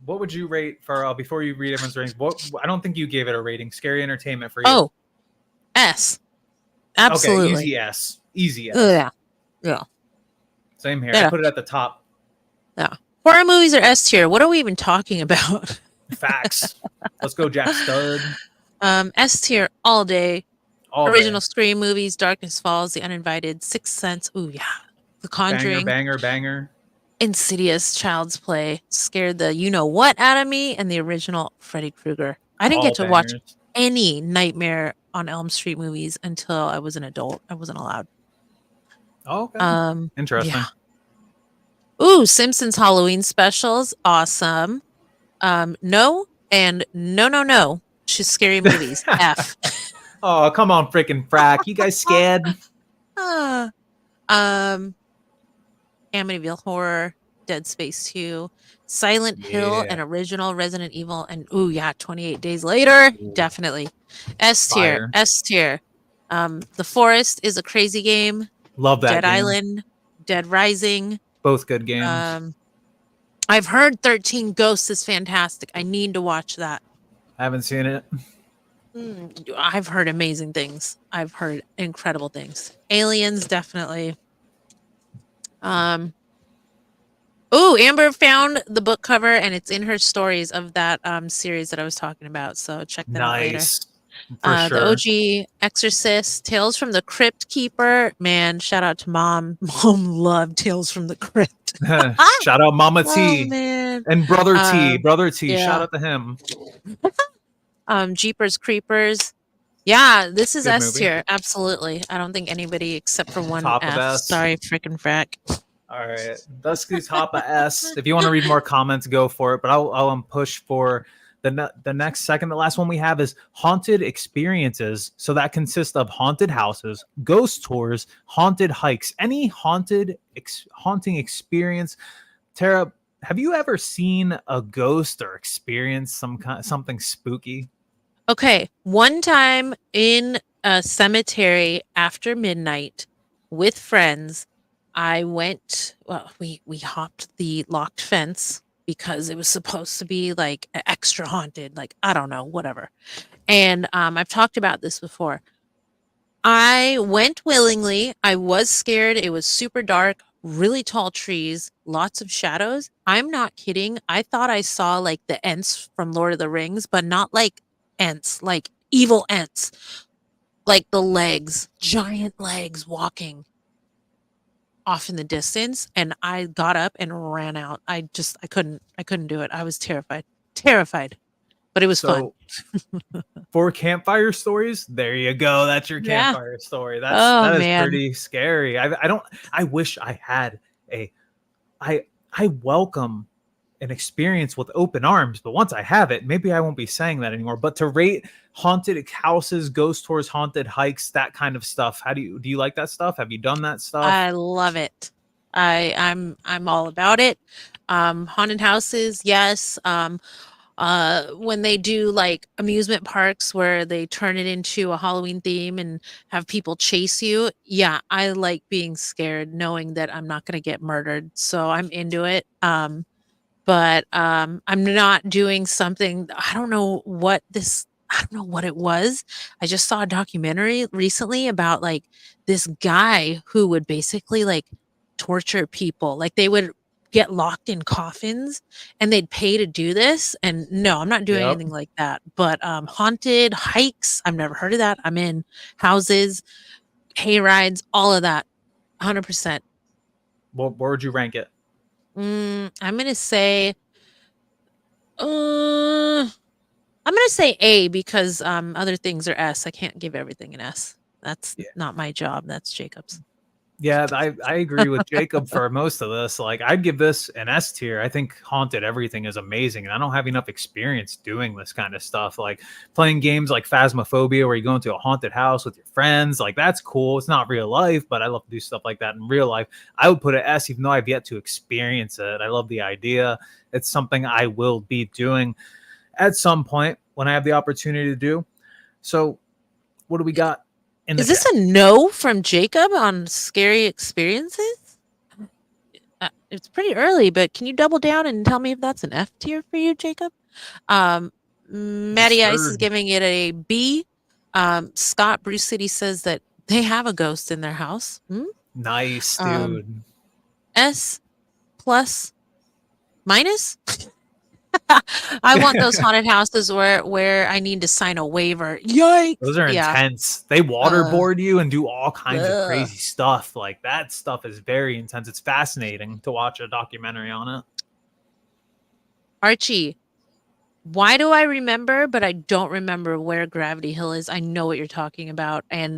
What would you rate for before you read everyone's ratings? I don't think you gave it a rating. Scary entertainment for you. Oh, S. Absolutely. Okay, easy S. Yeah. Same here. Yeah. I put it at the top. Yeah. Horror movies are S tier. What are we even talking about? Facts. Let's go, Jack Stud. S tier all day. Original day. Scream movies: Darkness Falls, The Uninvited, Sixth Sense. Ooh yeah. The Conjuring. Banger. Insidious, Child's Play, scared the you-know-what out of me, and the original Freddy Krueger. I didn't get to watch any Nightmare on Elm Street movies until I was an adult. I wasn't allowed. Oh, okay. Interesting. Yeah. Ooh, Simpsons Halloween specials. Awesome. No, and no. She's scary movies. F. Oh, come on, freaking frack. You guys scared? Amityville Horror, Dead Space 2, Silent Hill, and original Resident Evil, and 28 Days Later, definitely. S tier. The Forest is a crazy game. Love that Dead game. Island, Dead Rising. Both good games. I've heard 13 Ghosts is fantastic. I need to watch that. I haven't seen it. I've heard amazing things. I've heard incredible things. Aliens, definitely. Oh, Amber found the book cover and it's in her stories of that series that I was talking about. So check that out later. Nice. For The sure. OG Exorcist, Tales from the Crypt Keeper. Man, shout out to Mom. Mom loved Tales from the Crypt. Shout out Mama Oh T man. and Brother T. Brother T. Yeah. Shout out to him. Jeepers Creepers. Yeah, this is Good S movie. tier. Absolutely. I don't think anybody except for one Top of F. S. Sorry, frickin' frack. All right, Dusky top of S. If you want to read more comments, go for it. But I'll push for the next second. The last one we have is haunted experiences. So that consists of haunted houses, ghost tours, haunted hikes, any haunting experience. Tara, have you ever seen a ghost or experienced something spooky? Okay, one time in a cemetery after midnight with friends, I went. Well, we hopped the locked fence because it was supposed to be like extra haunted. Like I don't know, whatever. And I've talked about this before. I went willingly. I was scared. It was super dark, really tall trees, lots of shadows. I'm not kidding. I thought I saw like the Ents from Lord of the Rings, but not like Ents, like evil Ents. Like the legs, giant legs walking off in the distance. And I got up and ran out. I couldn't do it. I was terrified. Terrified. But it was fun. For campfire stories, there you go. That's your Yeah. campfire story. Oh, that is man. pretty scary. I wish I had I welcome an experience with open arms, but once I have it, maybe I won't be saying that anymore. But to rate haunted houses, ghost tours, haunted hikes, that kind of stuff, do you like that stuff? Have you done that stuff? I love it. I'm all about it. Haunted houses, yes. When they do like amusement parks where they turn it into a Halloween theme and have people chase you, yeah, I like being scared knowing that I'm not going to get murdered. So I'm into it. But I'm not doing something. I don't know what it was. I just saw a documentary recently about like this guy who would basically like torture people. Like they would get locked in coffins and they'd pay to do this. And no, I'm not doing Yep. anything like that. But haunted hikes, I've never heard of that. I'm in houses, hay rides, all of that. 100%. Where would you rank it? I'm gonna say A because other things are S. I can't give everything an S. That's not my job. That's Jacob's. Yeah, I agree with Jacob for most of this. Like, I'd give this an S tier. I think haunted everything is amazing, and I don't have enough experience doing this kind of stuff. Like playing games like Phasmophobia, where you go into a haunted house with your friends. Like that's cool. It's not real life, but I love to do stuff like that in real life. I would put an S, even though I've yet to experience it. I love the idea. It's something I will be doing at some point when I have the opportunity to do. So, what do we got? Is this a no from Jacob on scary experiences? It's pretty early, but can you double down and tell me if that's an F tier for you, Jacob? Matty Ice is giving it a B. Scott Bruce City says that they have a ghost in their house. Nice, dude. S plus minus. I want those haunted houses where I need to sign a waiver. Yikes! Those are intense. They waterboard you and do all kinds of crazy stuff. Like that stuff is very intense. It's fascinating to watch a documentary on it. Archie, why do I remember, but I don't remember where Gravity Hill is? I know what you're talking about. And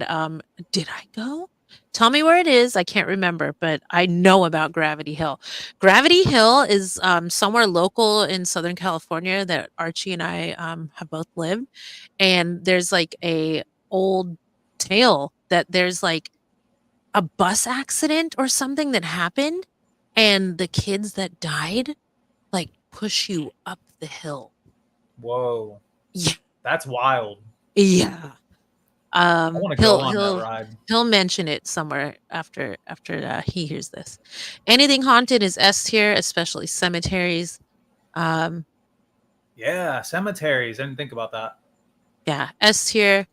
did I go? Tell me where it is. I can't remember, but I know about Gravity Hill. Gravity Hill is somewhere local in Southern California that Archie and I have both lived. And there's like a old tale that there's like a bus accident or something that happened, and the kids that died like push you up the hill. Whoa. Yeah. That's wild. Yeah. I want to go on that ride. He'll mention it somewhere after he hears this. Anything haunted is S tier, especially cemeteries. Yeah, cemeteries. I didn't think about that. Yeah, S tier.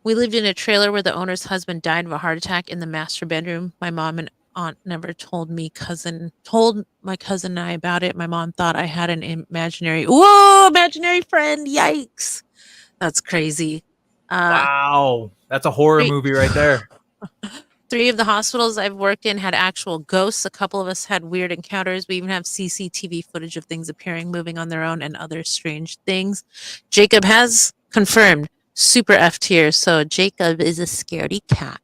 We lived in a trailer where the owner's husband died of a heart attack in the master bedroom. My mom and aunt never told my cousin and I about it. My mom thought I had an imaginary friend. Yikes. That's crazy. Uh, Wow, that's a horror three, movie right there. three of the hospitals I've worked in had actual ghosts. A couple of us had weird encounters. We even have CCTV footage of things appearing, moving on their own, and other strange things. Jacob has confirmed super F tier. So Jacob is a scaredy cat.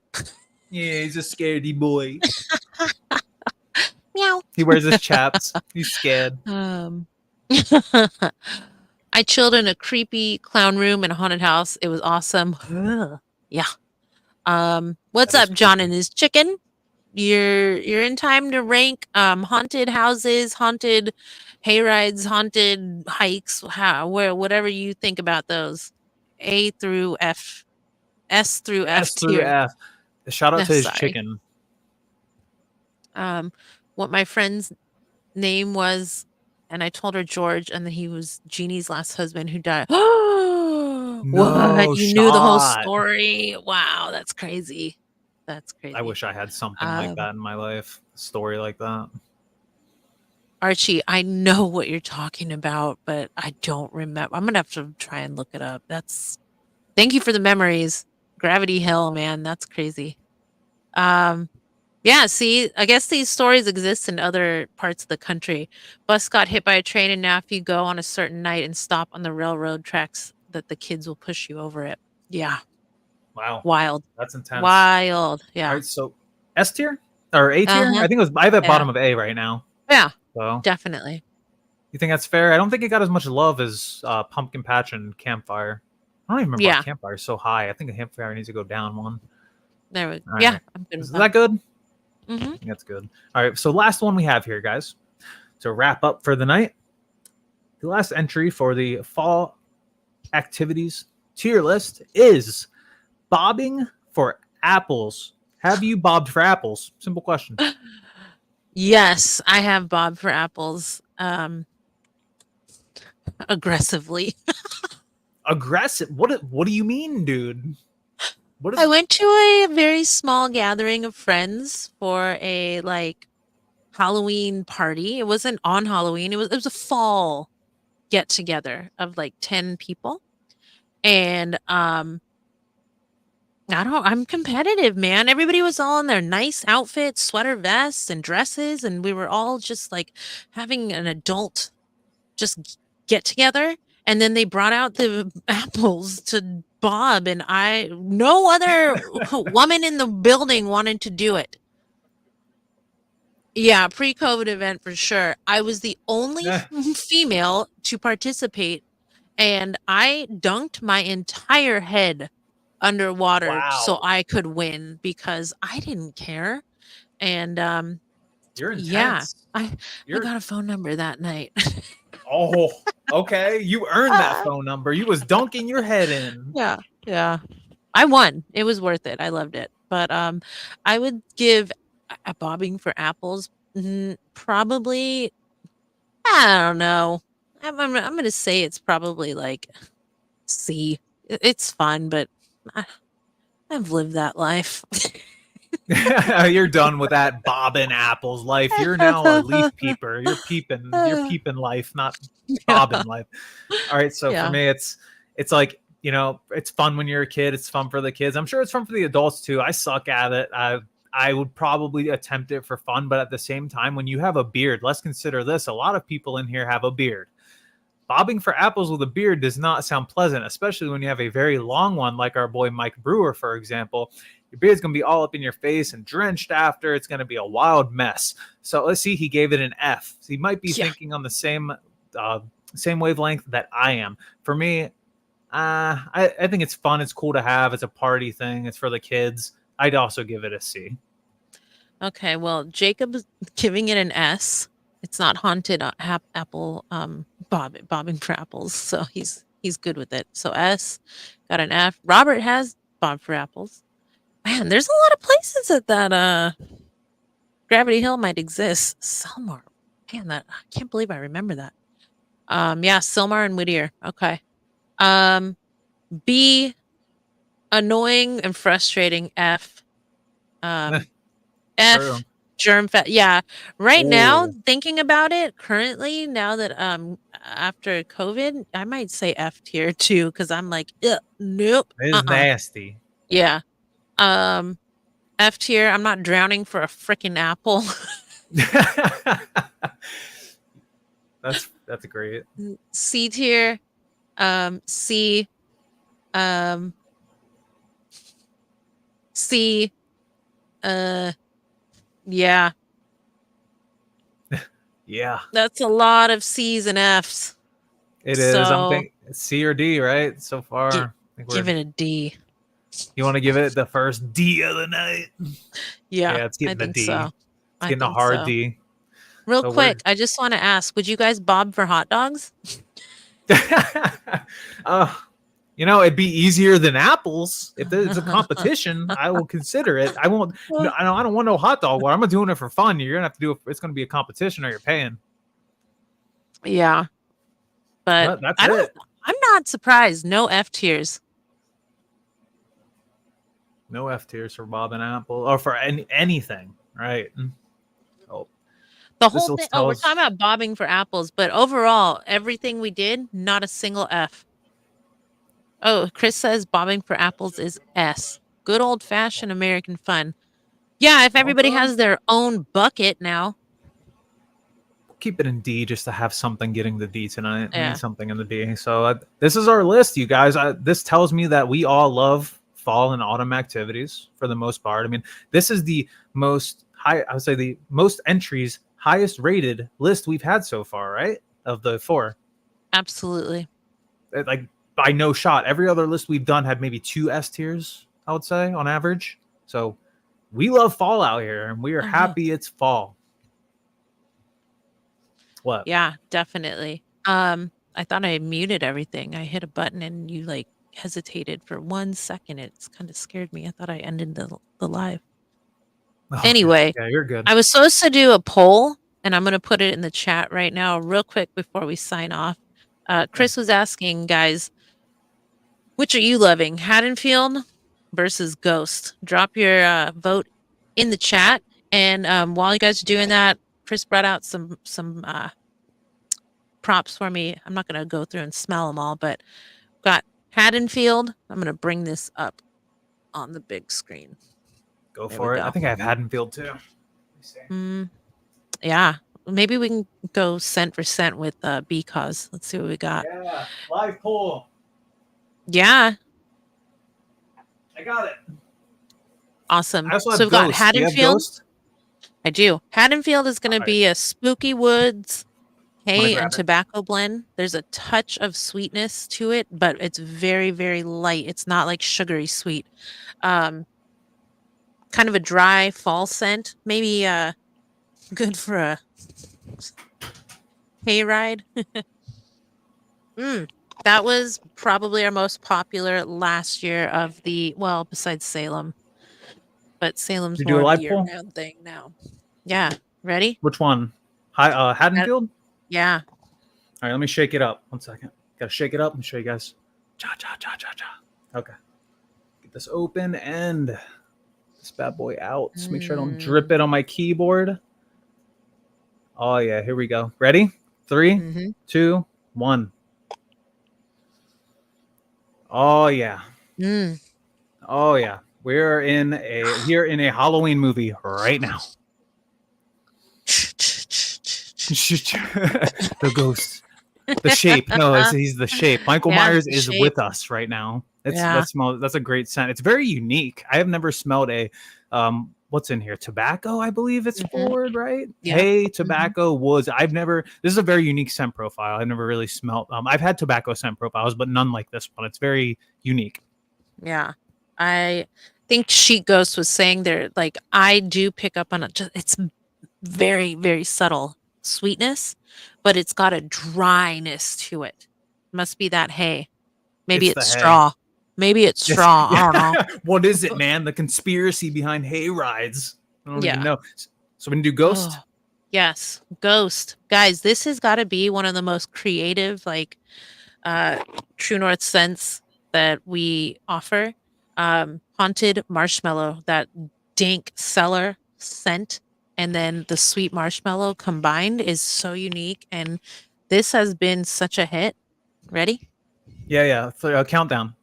Yeah, he's a scaredy boy. Meow. He wears his chaps. He's scared. I chilled in a creepy clown room in a haunted house. It was awesome. Yeah. What's That is up, John creepy. and his chicken? You're in time to rank haunted houses, haunted hayrides, haunted hikes, whatever you think about those. A through F, S through F S through tier. F. Shout out No, to his sorry. chicken. What my friend's name was, and I told her George, and then he was Jeannie's last husband who died. What? No You knew the whole shot. story? Wow, that's crazy. That's I crazy. wish I had something like that in my life. A story like that. Archie, I know what you're talking about, but I don't remember. I'm gonna have to try and look it up. Thank you for the memories. Gravity Hill, man, that's crazy. Yeah, see, I guess these stories exist in other parts of the country. Bus got hit by a train, and now if you go on a certain night and stop on the railroad tracks, that the kids will push you over it. Yeah, Wow. wild, That's intense. wild. All Yeah, right, so S tier or A tier? uh-huh. I think I have it Yeah, bottom of A right now. yeah, So definitely. you think that's fair? I don't think it got as much love as Pumpkin Patch and Campfire. I don't even remember why Yeah, Campfire is so high. I think the Campfire needs to go down one. there we All yeah, right. I'm good Is with that that. good? Mhm. I think that's good. All right, so last one we have here, guys. To wrap up for the night, the last entry for the fall activities tier list is bobbing for apples. Have you bobbed for apples? Simple question. Yes, I have Bob for apples, aggressively. Aggressive. What do you mean, dude? What I is went to a very small gathering of friends for a, like, Halloween party. It wasn't on Halloween. It was a fall get together of like 10 people. And I'm competitive, man. Everybody was all in their nice outfits, sweater vests and dresses, and we were all just like having an adult just get together. And then they brought out the apples to Bob, and no other woman in the building wanted to do it. Yeah, pre-COVID event for sure. I was the only eh, female to participate, and I dunked my entire head underwater so wow. I could win because I didn't care. And You're yeah, intense. I You're got a phone number that night. oh okay. You earned that phone number. You was dunking your head in. Yeah, yeah. I won. It was worth it. I loved it. But I would give a bobbing for apples probably I don't know. I'm gonna say it's probably like C. It's fun, but I, I've lived that life. You're done with that bobbing apples life. You're now a leaf peeper. You're peeping. You're peeping life, not Yeah, bobbing life. All right. So for yeah, me, it's like it's fun when you're a kid. It's fun for the kids. I'm sure it's fun for the adults too. I suck at it. I would probably attempt it for fun, but at the same time, when you have a beard, let's consider this. A lot of people in here have a beard. Bobbing for apples with a beard does not sound pleasant, especially when you have a very long one, like our boy Mike Brewer, for example. Your beard's going to be all up in your face and drenched after. It's going to be a wild mess. So let's see, he gave it an F. So he might be yeah. thinking on the same wavelength that I am. For me, I think it's fun. It's cool to have. It's a party thing. It's for the kids. I'd also give it a C. Okay, well, Jacob's giving it an S. It's not haunted apple bobbing for apples, so he's good with it. So S got an F. Robert has bob for apples. Man, there's a lot of places that Gravity Hill might exist. Selmar. Man, I can't believe I remember that. Yeah, Silmar and Whittier. Okay. Um B, annoying and frustrating. F, True. germ fat. Yeah. Right now, Ooh, thinking about it currently, now that after COVID, I might say F tier too, because I'm like, nope. it is nasty. Yeah. Um, F tier, I'm not drowning for a freaking apple. That's great. C tier, C, um, C, yeah, Yeah, that's a lot of C's and F's. it is. I'm So thinking C or D, right? So gi- far, I think give we're. it a D. You want to give it the first D of the night? Yeah, Yeah, it's I getting a think D. so. It's I getting a think hard so. D. Real So we're. quick, I just want to ask, would you guys bob for hot dogs? uh, it'd be easier than apples. If there's a competition, I will consider it. I won't. No, I don't want no hot dog. Well, I'm not doing it for fun. You're gonna have to do it. It's gonna be a competition, or you're paying. Yeah, but But that's I don't. it. I'm not surprised. No F tiers. No F tiers for Bob and Apple, or for anything, right? Oh, The this whole will thing. Oh, tell we're us. talking about bobbing for apples, but overall, everything we did, not a single F. Oh, Chris says bobbing for apples is S. Good old fashioned American fun. Yeah, if everybody Okay. has their own bucket now. Keep it in D just to have something getting the D tonight. We Yeah, need something in the D. So this is our list, you guys. This tells me that we all love fall and autumn activities for the most part. I mean, this is the most high. I would say the most entries, highest rated list we've had so far, right? Of the four, absolutely. like by no shot. Every other list we've done had maybe 2 S tiers. I would say on average. So we love fall out here, and we are happy it's fall. What? Yeah, definitely. I thought I muted everything. I hit a button and you like hesitated for 1 second. It's kind of scared me. I thought I ended the live. Okay. Anyway, Yeah, you're good. I was supposed to do a poll and I'm going to put it in the chat right now, real quick before we sign off. Chris was asking, guys, which are you loving, Haddonfield versus Ghost? Drop your vote in the chat. And while you guys are doing that, Chris brought out some props for me. I'm not going to go through and smell them all, but got Haddonfield. I'm going to bring this up on the big screen. Go There for we it. I go. think I have Haddonfield too. Yeah, maybe we can go cent for cent with because. Let's see what we got. Yeah, live poll. Yeah, I got it. awesome. I also So have we've got Ghost. Do you have Haddonfield. Ghost? I do. Haddonfield is going to All right. be a spooky woods hay grab and it. tobacco blend. There's a touch of sweetness to it, but it's very, very light. It's not like sugary sweet. Kind of a dry fall scent. Maybe good for a hayride. That was probably our most popular last year of the, well, besides Salem. But Salem's You do a more of a live poll? year-round thing now. Yeah. Ready? Which one? Hi, Haddonfield? Yeah. All right, let me shake it up. 1 second. Gotta shake it up and show you guys. Cha cha cha cha cha. Okay. Get this open and this bad boy out. Just make sure I don't drip it on my keyboard. Oh yeah, here we go. Ready? 3, 2, 1. Oh yeah. Oh yeah. We're in a Halloween movie right now. The ghost. The shape. No, he's the shape. Michael Myers is shape. with us right now. That's a great scent. It's very unique. I have never smelled a what's in here? Tobacco, I believe it's forward, right? Yeah. Hay, tobacco, woods. This is a very unique scent profile. I've never really smelled. I've had tobacco scent profiles, but none like this one. It's very unique. Yeah. I think Sheet Ghost was saying there, like, I do pick up on it. It's very, very subtle sweetness, but it's got a dryness to it. Must be that hay. Maybe it's straw. Maybe it's straw. I don't know. What is it, man? The conspiracy behind hay rides. I don't even know. So we can do Ghost? Oh, yes. Ghost. Guys, this has got to be one of the most creative, like, True North scents that we offer. Haunted marshmallow, that dank cellar scent, and then the sweet marshmallow combined is so unique. And this has been such a hit. Ready? Yeah. Countdown.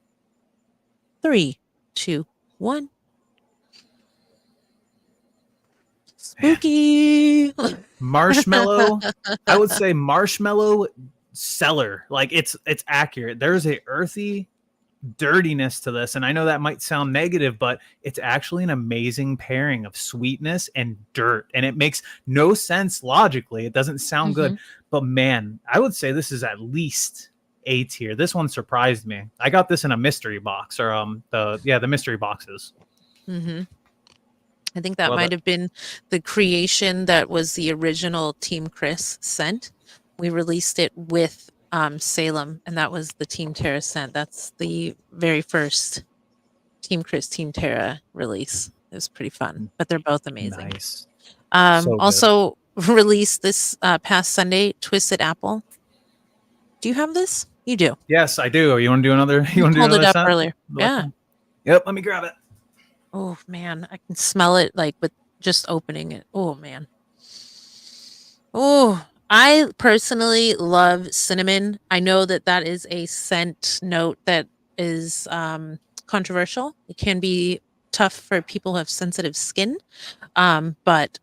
3, 2, 1. Man. Spooky. Marshmallow. I would say marshmallow cellar. Like it's accurate. There's a earthy dirtiness to this, and I know that might sound negative, but it's actually an amazing pairing of sweetness and dirt, and it makes no sense logically. It doesn't sound good, but man, I would say this is at least A tier. This one surprised me. I got this in a mystery box, or the mystery boxes. I think that might have been the creation that was the original Team Chris scent. We released it with Salem, and that was the Team Tera scent. That's the very first Team Chris, Team Tera release. It was pretty fun, but they're both amazing. Nice. Also released this past Sunday, Twisted Apple. Do you have this? You do. Yes, I do. You want to do another? You want to do another? Pulled it up scent? earlier. Yeah. Yep. Let me grab it. Oh man, I can smell it like with just opening it. Oh man. Oh, I personally love cinnamon. I know that that is a scent note that is controversial. It can be tough for people who have sensitive skin. But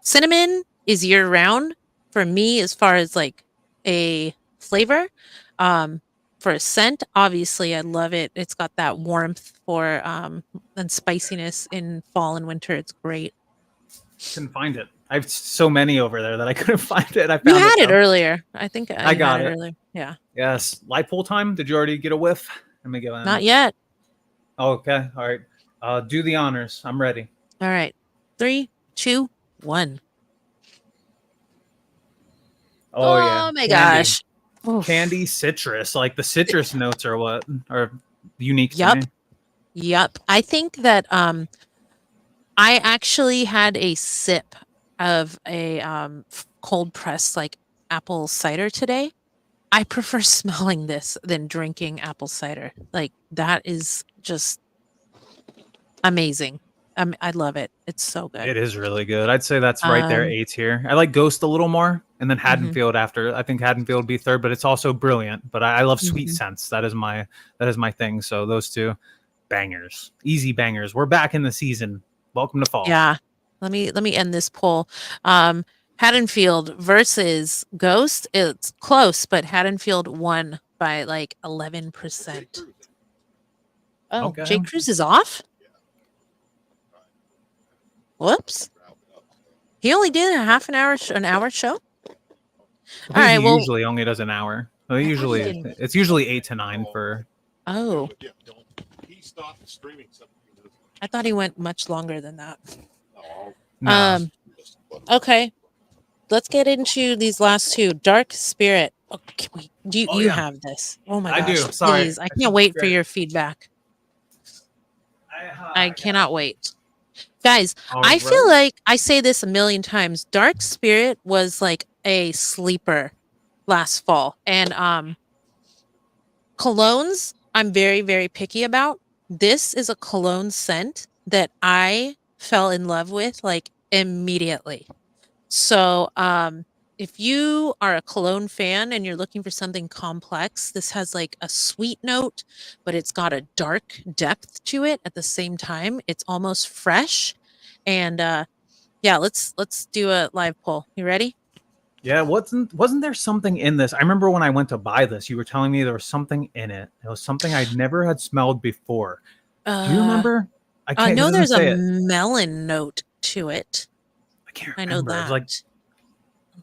cinnamon is year round for me as far as like a flavor. For a scent, obviously I love it. It's got that warmth for and spiciness in fall and winter. It's great. Couldn't find it. I have so many over there that I couldn't find it. I found You had it though. earlier. I think I got had it earlier. Yeah. Yes. Light pull time. Did you already get a whiff? Let me get on. Not yet. Oh, okay. All right. Do the honors. I'm ready. All right. 3, 2, 1. Oh yeah. Oh my Candy. gosh. Oof. Candy citrus. Like the citrus notes are what are unique to Yup. me. Yep. I think that I actually had a sip of a cold pressed like apple cider today. I prefer smelling this than drinking apple cider. Like that is just amazing. I love it. It's so good. It is really good. I'd say that's right there, A tier. I like Ghost a little more, and then Haddonfield after. I think Haddonfield would be third, but it's also brilliant. But I love sweet scents. That is my thing. So those two bangers, easy bangers. We're back in the season. Welcome to fall. Yeah. Let me end this poll. Haddonfield versus Ghost. It's close, but Haddonfield won by like 11%. Oh, Okay. J. Cruz is off? Whoops. He only did a half an hour show? All right, well, usually only does an hour. Well, it's usually 8 to 9 for. Oh, He stopped streaming 17 minutes. I thought he went much longer than that. No. Okay. Let's get into these last two. Dark Spirit. Oh, you have this? Oh my gosh! I do. Sorry, please. I can't wait for your feedback. I cannot wait. Guys, I feel like I say this a million times. Dark Spirit was like a sleeper last fall. And colognes, I'm very, very picky about. This is a cologne scent that I fell in love with like immediately. So if you are a cologne fan and you're looking for something complex, this has like a sweet note, but it's got a dark depth to it at the same time. It's almost fresh. And yeah, let's do a live poll. You ready? Yeah, wasn't there something in this? I remember when I went to buy this, you were telling me there was something in it. It was something I'd never had smelled before. Do you remember? I know there's a melon note to it. I can't remember. I know that. Like,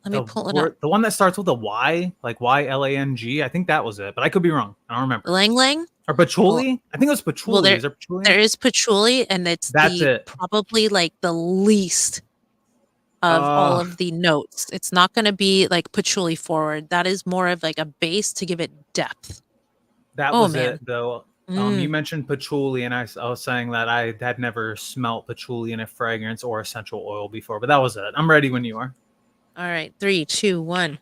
let me pull it up. The one that starts with a Y, like YLANG. I think that was it, but I could be wrong. I don't remember. Lang Lang? Or patchouli? I think it was patchouli. Well, is there patchouli? There is patchouli, and it's probably like the least of all of the notes. It's not going to be like patchouli forward. That is more of like a base to give it depth. That was it, though. You mentioned patchouli, and I was saying that I had never smelt patchouli in a fragrance or essential oil before, but that was it. I'm ready when you are. All right, 3, 2, 1.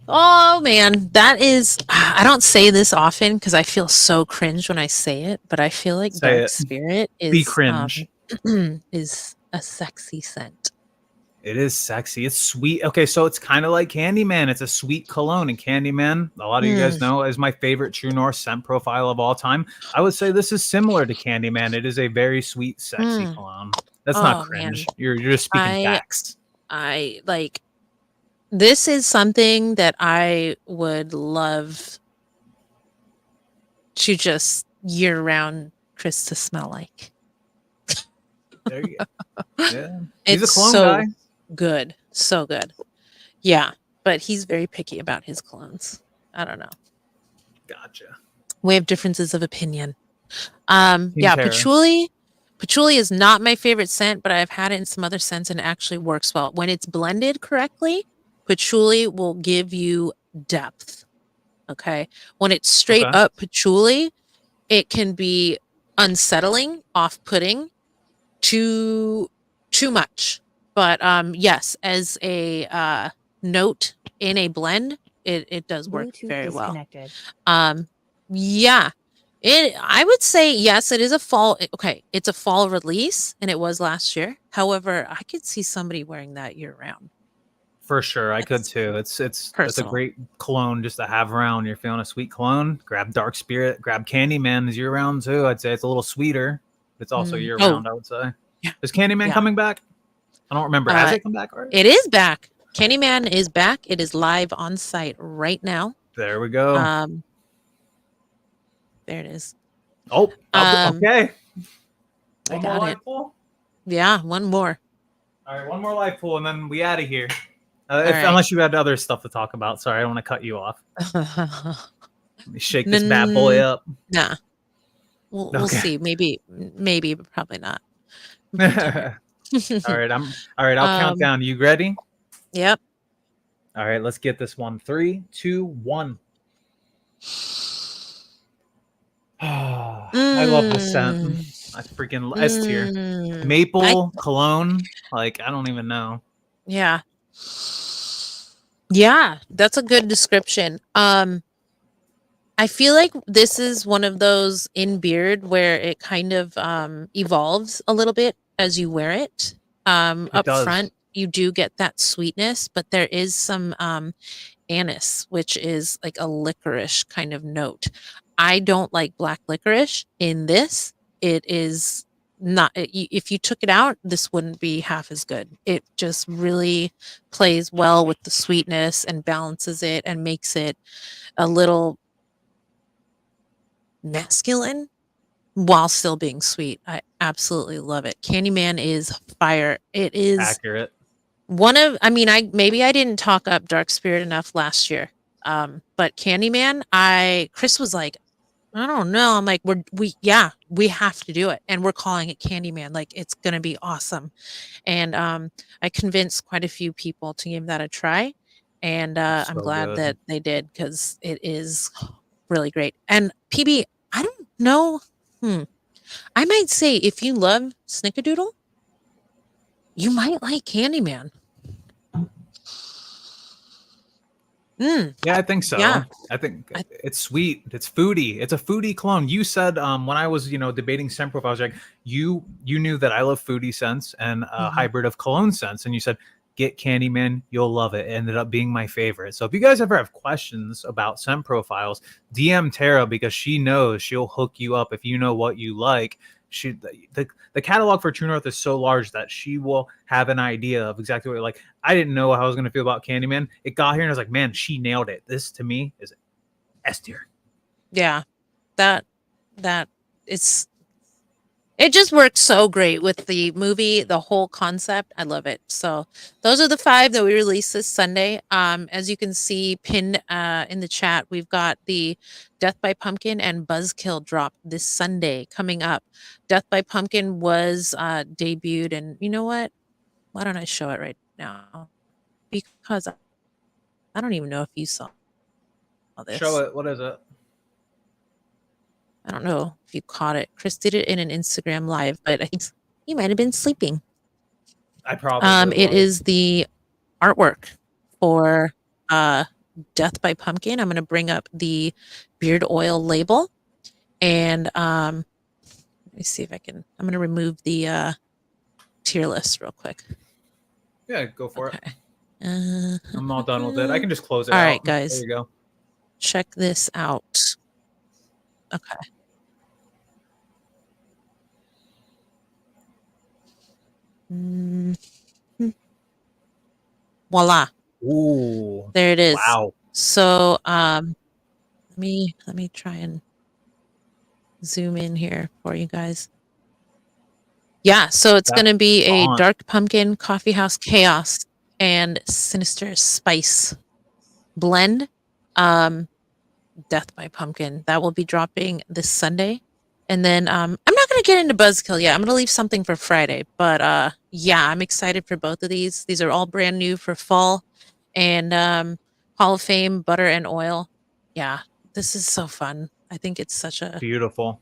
Oh man, that is. I don't say this often because I feel so cringe when I say it, but I feel like Say Dark it. Spirit Be is cringe. is a sexy scent. It is sexy. It's sweet. Okay, so it's kind of like Candyman. It's a sweet cologne, and Candyman, a lot of you guys know, is my favorite True North scent profile of all time. I would say this is similar to Candyman. It is a very sweet, sexy cologne. That's not Oh man, cringe. You're just speaking facts. I like. This is something that I would love to just year round Chris to smell like. There you go. Yeah, he's It's a cologne so guy. good, so good. Yeah, but he's very picky about his colognes. I don't know. Gotcha. We have differences of opinion. Team Yeah, Tera. patchouli. Patchouli is not my favorite scent, but I've had it in some other scents and it actually works well. When it's blended correctly, patchouli will give you depth. Okay. When it's straight Okay. up patchouli, it can be unsettling, off-putting, too much. But yes, as a note in a blend, it does work Bluetooth very well. disconnected. Yeah. I would say yes, it is a fall. Okay, it's a fall release, and it was last year. However, I could see somebody wearing that year round. For sure, I could That's too. It's that's a personal. great cologne just to have around. You're feeling a sweet cologne. Grab Dark Spirit. Grab Candyman is year round too. I'd say it's a little sweeter. It's also year Oh, round. I would say. yeah. Is Candyman Yeah. coming back? I don't remember. Has it come back already? It is back. Candyman is back. It is live on site right now. There we go. There it is. Oh, okay. I One more got life it. pool. Yeah, one more. All right, one more life pool, and then we out of here. right. Unless you had other stuff to talk about. Sorry, I don't want to cut you off. Let me shake this bad boy up. Nah. We'll Okay. see. Maybe, but probably not. All right, I'll count down. You ready? Yep. All right, let's get this one. 3, 2, 1. I love this scent. I freaking S tier. Maple cologne. Like, I don't even know. Yeah. Yeah, that's a good description. I feel like this is one of those in beard where it kind of evolves a little bit as you wear it. Up does. front, you do get that sweetness, but there is some anise, which is like a licorice kind of note. I don't like black licorice in this. It is not, if you took it out, this wouldn't be half as good. It just really plays well with the sweetness and balances it and makes it a little masculine while still being sweet. I absolutely love it. Candyman is fire. It is accurate. I didn't talk up Dark Spirit enough last year. But Candyman, Chris was like, I don't know. I'm like, we have to do it. And we're calling it Candyman. Like, it's going to be awesome. And I convinced quite a few people to give that a try. And I'm glad that they did because it is really great. And PB, I don't know. I might say if you love Snickerdoodle, you might like Candyman. Yeah, I think so. Yeah. I think it's sweet. It's foodie. It's a foodie cologne. You said when I was, debating scent profiles, like you knew that I love foodie scents and a hybrid of cologne scents, and you said get Candyman, you'll love it. It ended up being my favorite. So if you guys ever have questions about scent profiles, DM Tara because she knows she'll hook you up if you know what you like. The catalog for True North is so large that she will have an idea of exactly what like. I didn't know how I was going to feel about Candyman. It got here and I was like, man, she nailed it. This to me is S tier. Yeah, it just works so great with the movie, the whole concept. I love it. So those are the 5 that we released this Sunday. As you can see pinned in the chat, we've got the Death by Pumpkin and Buzzkill drop this Sunday coming up. Death by Pumpkin was debuted, and you know what? Why don't I show it right now? Because I don't even know if you saw this. Show it. What is it? I don't know if you caught it. Chris did it in an Instagram live, but I think you might have been sleeping. I probably. It is the artwork for Death by Pumpkin. It is the artwork for Death by Pumpkin. It's sweet. It's a foodie cologne. You said when I was, debating scent profiles, like you knew that I love foodie scents and a hybrid of cologne scents, and you said get Candyman, you'll love it. It ended up being my favorite. So if you guys ever have questions about scent profiles, DM Tara because it is I probably. it was Death by Pumpkin. I'm going to bring up the beard oil label, and let me see if I can. I'm going to remove the tier list real quick. Yeah, go for Okay. it. I'm all done with it. I can just close it All out. right, There guys. you go. Check this out. Okay. Voila. Ooh. There it is. Wow. So let me try and zoom in here for you guys. Yeah, so it's That going to be a font. dark pumpkin, coffee house chaos, and sinister spice blend. Death by Pumpkin. That will be dropping this Sunday. And then I'm not going to get into Buzzkill yet. I'm going to leave something for Friday. But yeah, I'm excited for both of these. These are all brand new for fall. And Hall of Fame butter and oil. Yeah, this is so fun. I think it's such a Beautiful.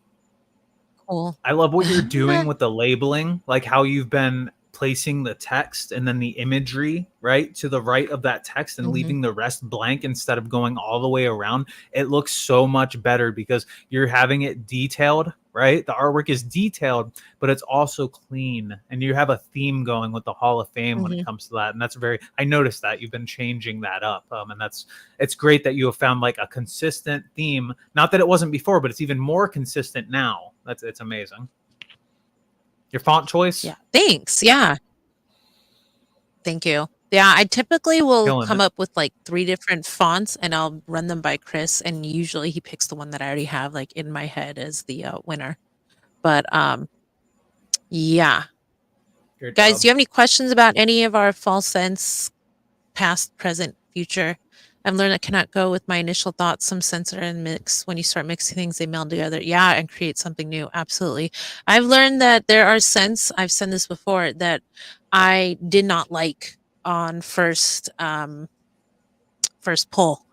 cool. I love what you're doing with the labeling, like how you've been placing the text and then the imagery right to the right of that text and leaving the rest blank instead of going all the way around. It looks so much better because you're having it detailed, right? The artwork is detailed, but it's also clean, and you have a theme going with the Hall of Fame when it comes to that. And that's I noticed that you've been changing that up, and it's great that you have found like a consistent theme. Not that it wasn't before, but it's even more consistent now. It's amazing. Your font choice? Yeah. Thanks. Yeah. Thank you. Yeah, I typically will Killing come it. up with like 3 different fonts, and I'll run them by Chris, and usually he picks the one that I already have like in my head as the winner. But yeah. Great Guys, job. do you have any questions about any of our fall scents, past, present, future? I've learned I cannot go with my initial thoughts. Some scents are in mix. When you start mixing things, they meld together. Yeah, and create something new. Absolutely. I've learned that there are scents, I've said this before, that I did not like on first pull.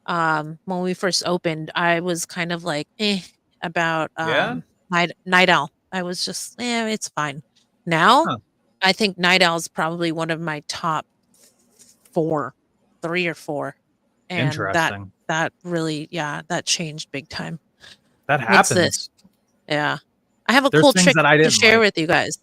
When we first opened, I was kind of like about Yeah? Night Owl. I was just it's fine. Now, Huh. I think Night Owl is probably one of my top 3 or 4, and Interesting. that really that changed big time. That What's this? happens. Yeah, I have a There's cool things trick that I to didn't share like. with you guys.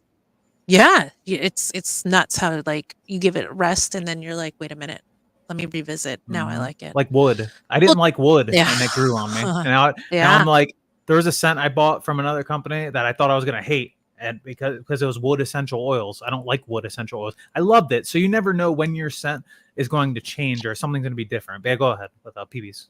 Yeah, it's nuts how like you give it rest and then you're like, wait a minute, let me revisit. Now I like it. Like wood. I Well, didn't like wood, yeah, and it grew on me. And now yeah. I'm like, there was a scent I bought from another company that I thought I was gonna hate, and because it was wood essential oils. I don't like wood essential oils. I loved it. So you never know when your scent is going to change or something's going to be different. But yeah, go ahead with PBs.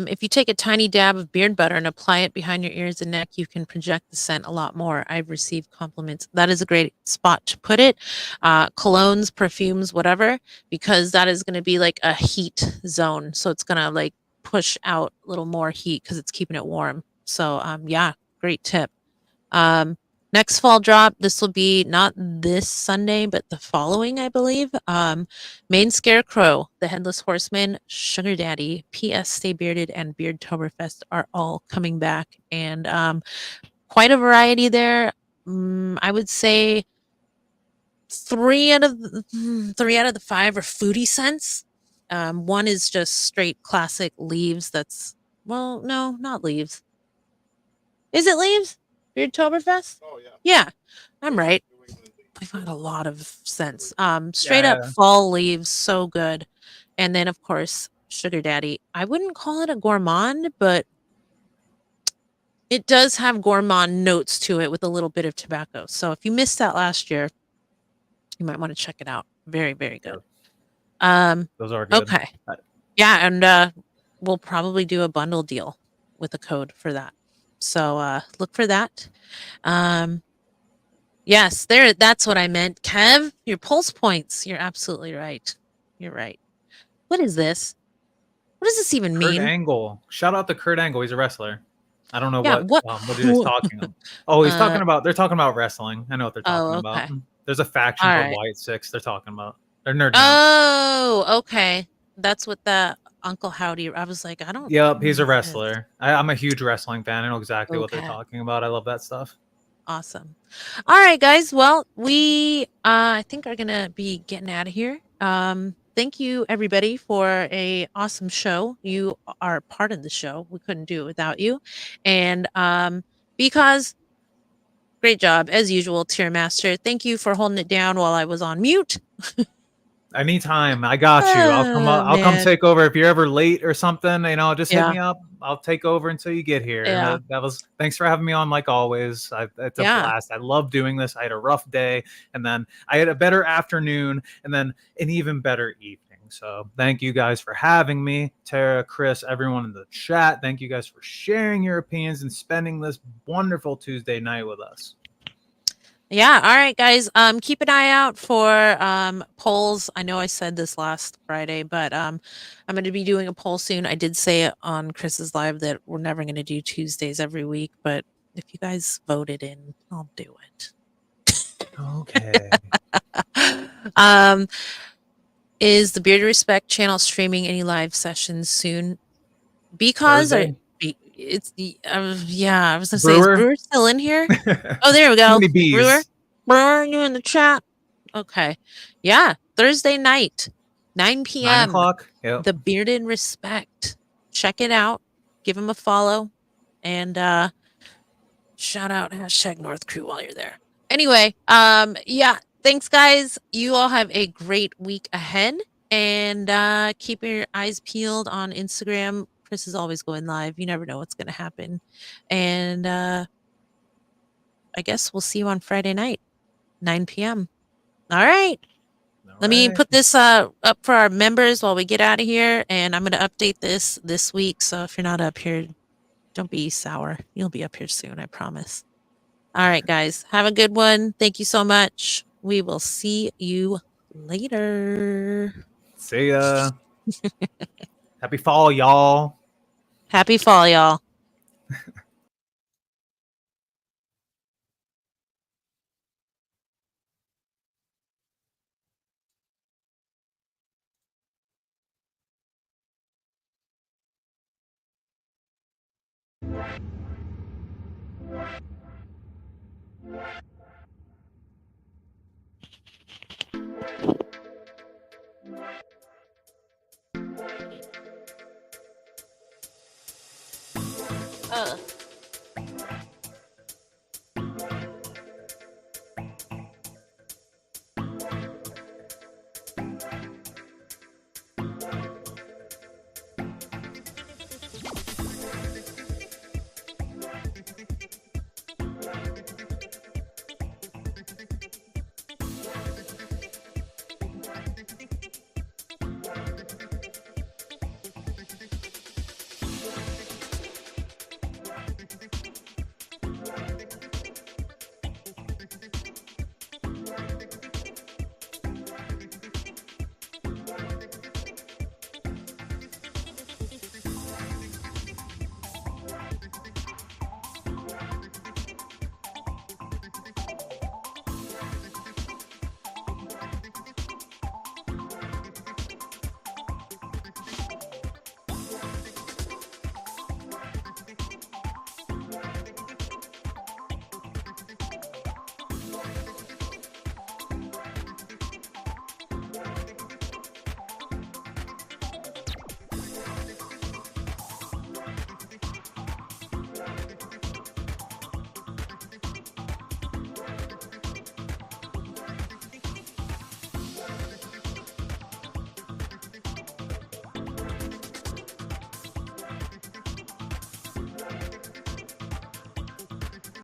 If you take a tiny dab of beard butter and apply it behind your ears and neck, you can project the scent a lot more. I've received compliments. That is a great spot to put it. Colognes, perfumes, whatever, because that is going to be like a heat zone. So it's going to like push out a little more heat because it's keeping it warm. So yeah, great tip. Next fall drop, this will be not this Sunday, but the following, I believe. Main Scarecrow, the Headless Horseman, Sugar Daddy, PS Stay Bearded, and Beardtoberfest are all coming back, and quite a variety there. I would say 3 out of the 5 are foodie scents. One is just straight classic leaves. Well, no, not leaves. Is it leaves? Beardtoberfest? Oh yeah. Yeah, I'm right. New England leaves. We've had a lot of scents. Straight up Yeah. fall leaves, so good. And then of course, Sugar Daddy. I wouldn't call it a gourmand, but it does have gourmand notes to it with a little bit of tobacco. So if you missed that last year, you might want to check it out. Very, very good. Those are good. Okay. Yeah, and we'll probably do a bundle deal with a code for that. So look for that. Yes, that's what I meant. Kev, your pulse points. You're absolutely right. You're right. What is this? What does this even Kurt mean? Angle. Shout out to Kurt Angle. He's a wrestler. I don't know Yeah, what he was talking about. Oh, he's talking about. They're talking about wrestling. I know what they're talking about. There's a faction called White Six. They're talking about. They're nerding out. Oh, okay. That's what the Uncle Howdy. I was like, I don't. Yep, he's a wrestler. I'm a huge wrestling fan. I know exactly what they're Okay. talking about. I love that stuff. Awesome. All right, guys. Well, we I think are gonna be getting out of here. thank you everybody for a awesome show. You are part of the show. We couldn't do it without you. And because great job as usual, Tier Master. Thank you for holding it down while I was on mute. Anytime, I got you. I'll come. Oh, I'll come man. take over if you're ever late or something. Just hit Yeah. me up. I'll take over until you get here. And Yeah. that was. Thanks for having me on, like always. It's a Yeah. blast. I love doing this. I had a rough day, and then I had a better afternoon, and then an even better evening. So thank you guys for having me, Tara, Chris, everyone in the chat. Thank you guys for sharing your opinions and spending this wonderful Tuesday night with us. Yeah. All right, guys. Keep an eye out for polls. I know I said this last Friday, but I'm going to be doing a poll soon. I did say it on Chris's live that we're never going to do Tuesdays every week, but if you guys voted in, I'll do it. Okay. Is the Beard Respect channel streaming any live sessions soon? Because it's the yeah, I was gonna say, is Brewer still in here? Oh, there we go. Brewer, you in the chat? Okay, yeah, Thursday night, 9 p.m. 9 o'clock. Yep. The Bearded Respect. Check it out. Give him a follow, and shout out #North Crew while you're there. Anyway, yeah, thanks guys. You all have a great week ahead, and keep your eyes peeled on Instagram. Chris is always going live. You never know what's going to happen. And I guess we'll see you on Friday night, 9 p.m. All right. Let me put this up for our members while we get out of here, and I'm going to update this week. So if you're not up here, don't be sour. You'll be up here soon, I promise. All right, guys. Have a good one. Thank you so much. We will see you later. See ya. Happy fall, y'all. Happy fall, y'all.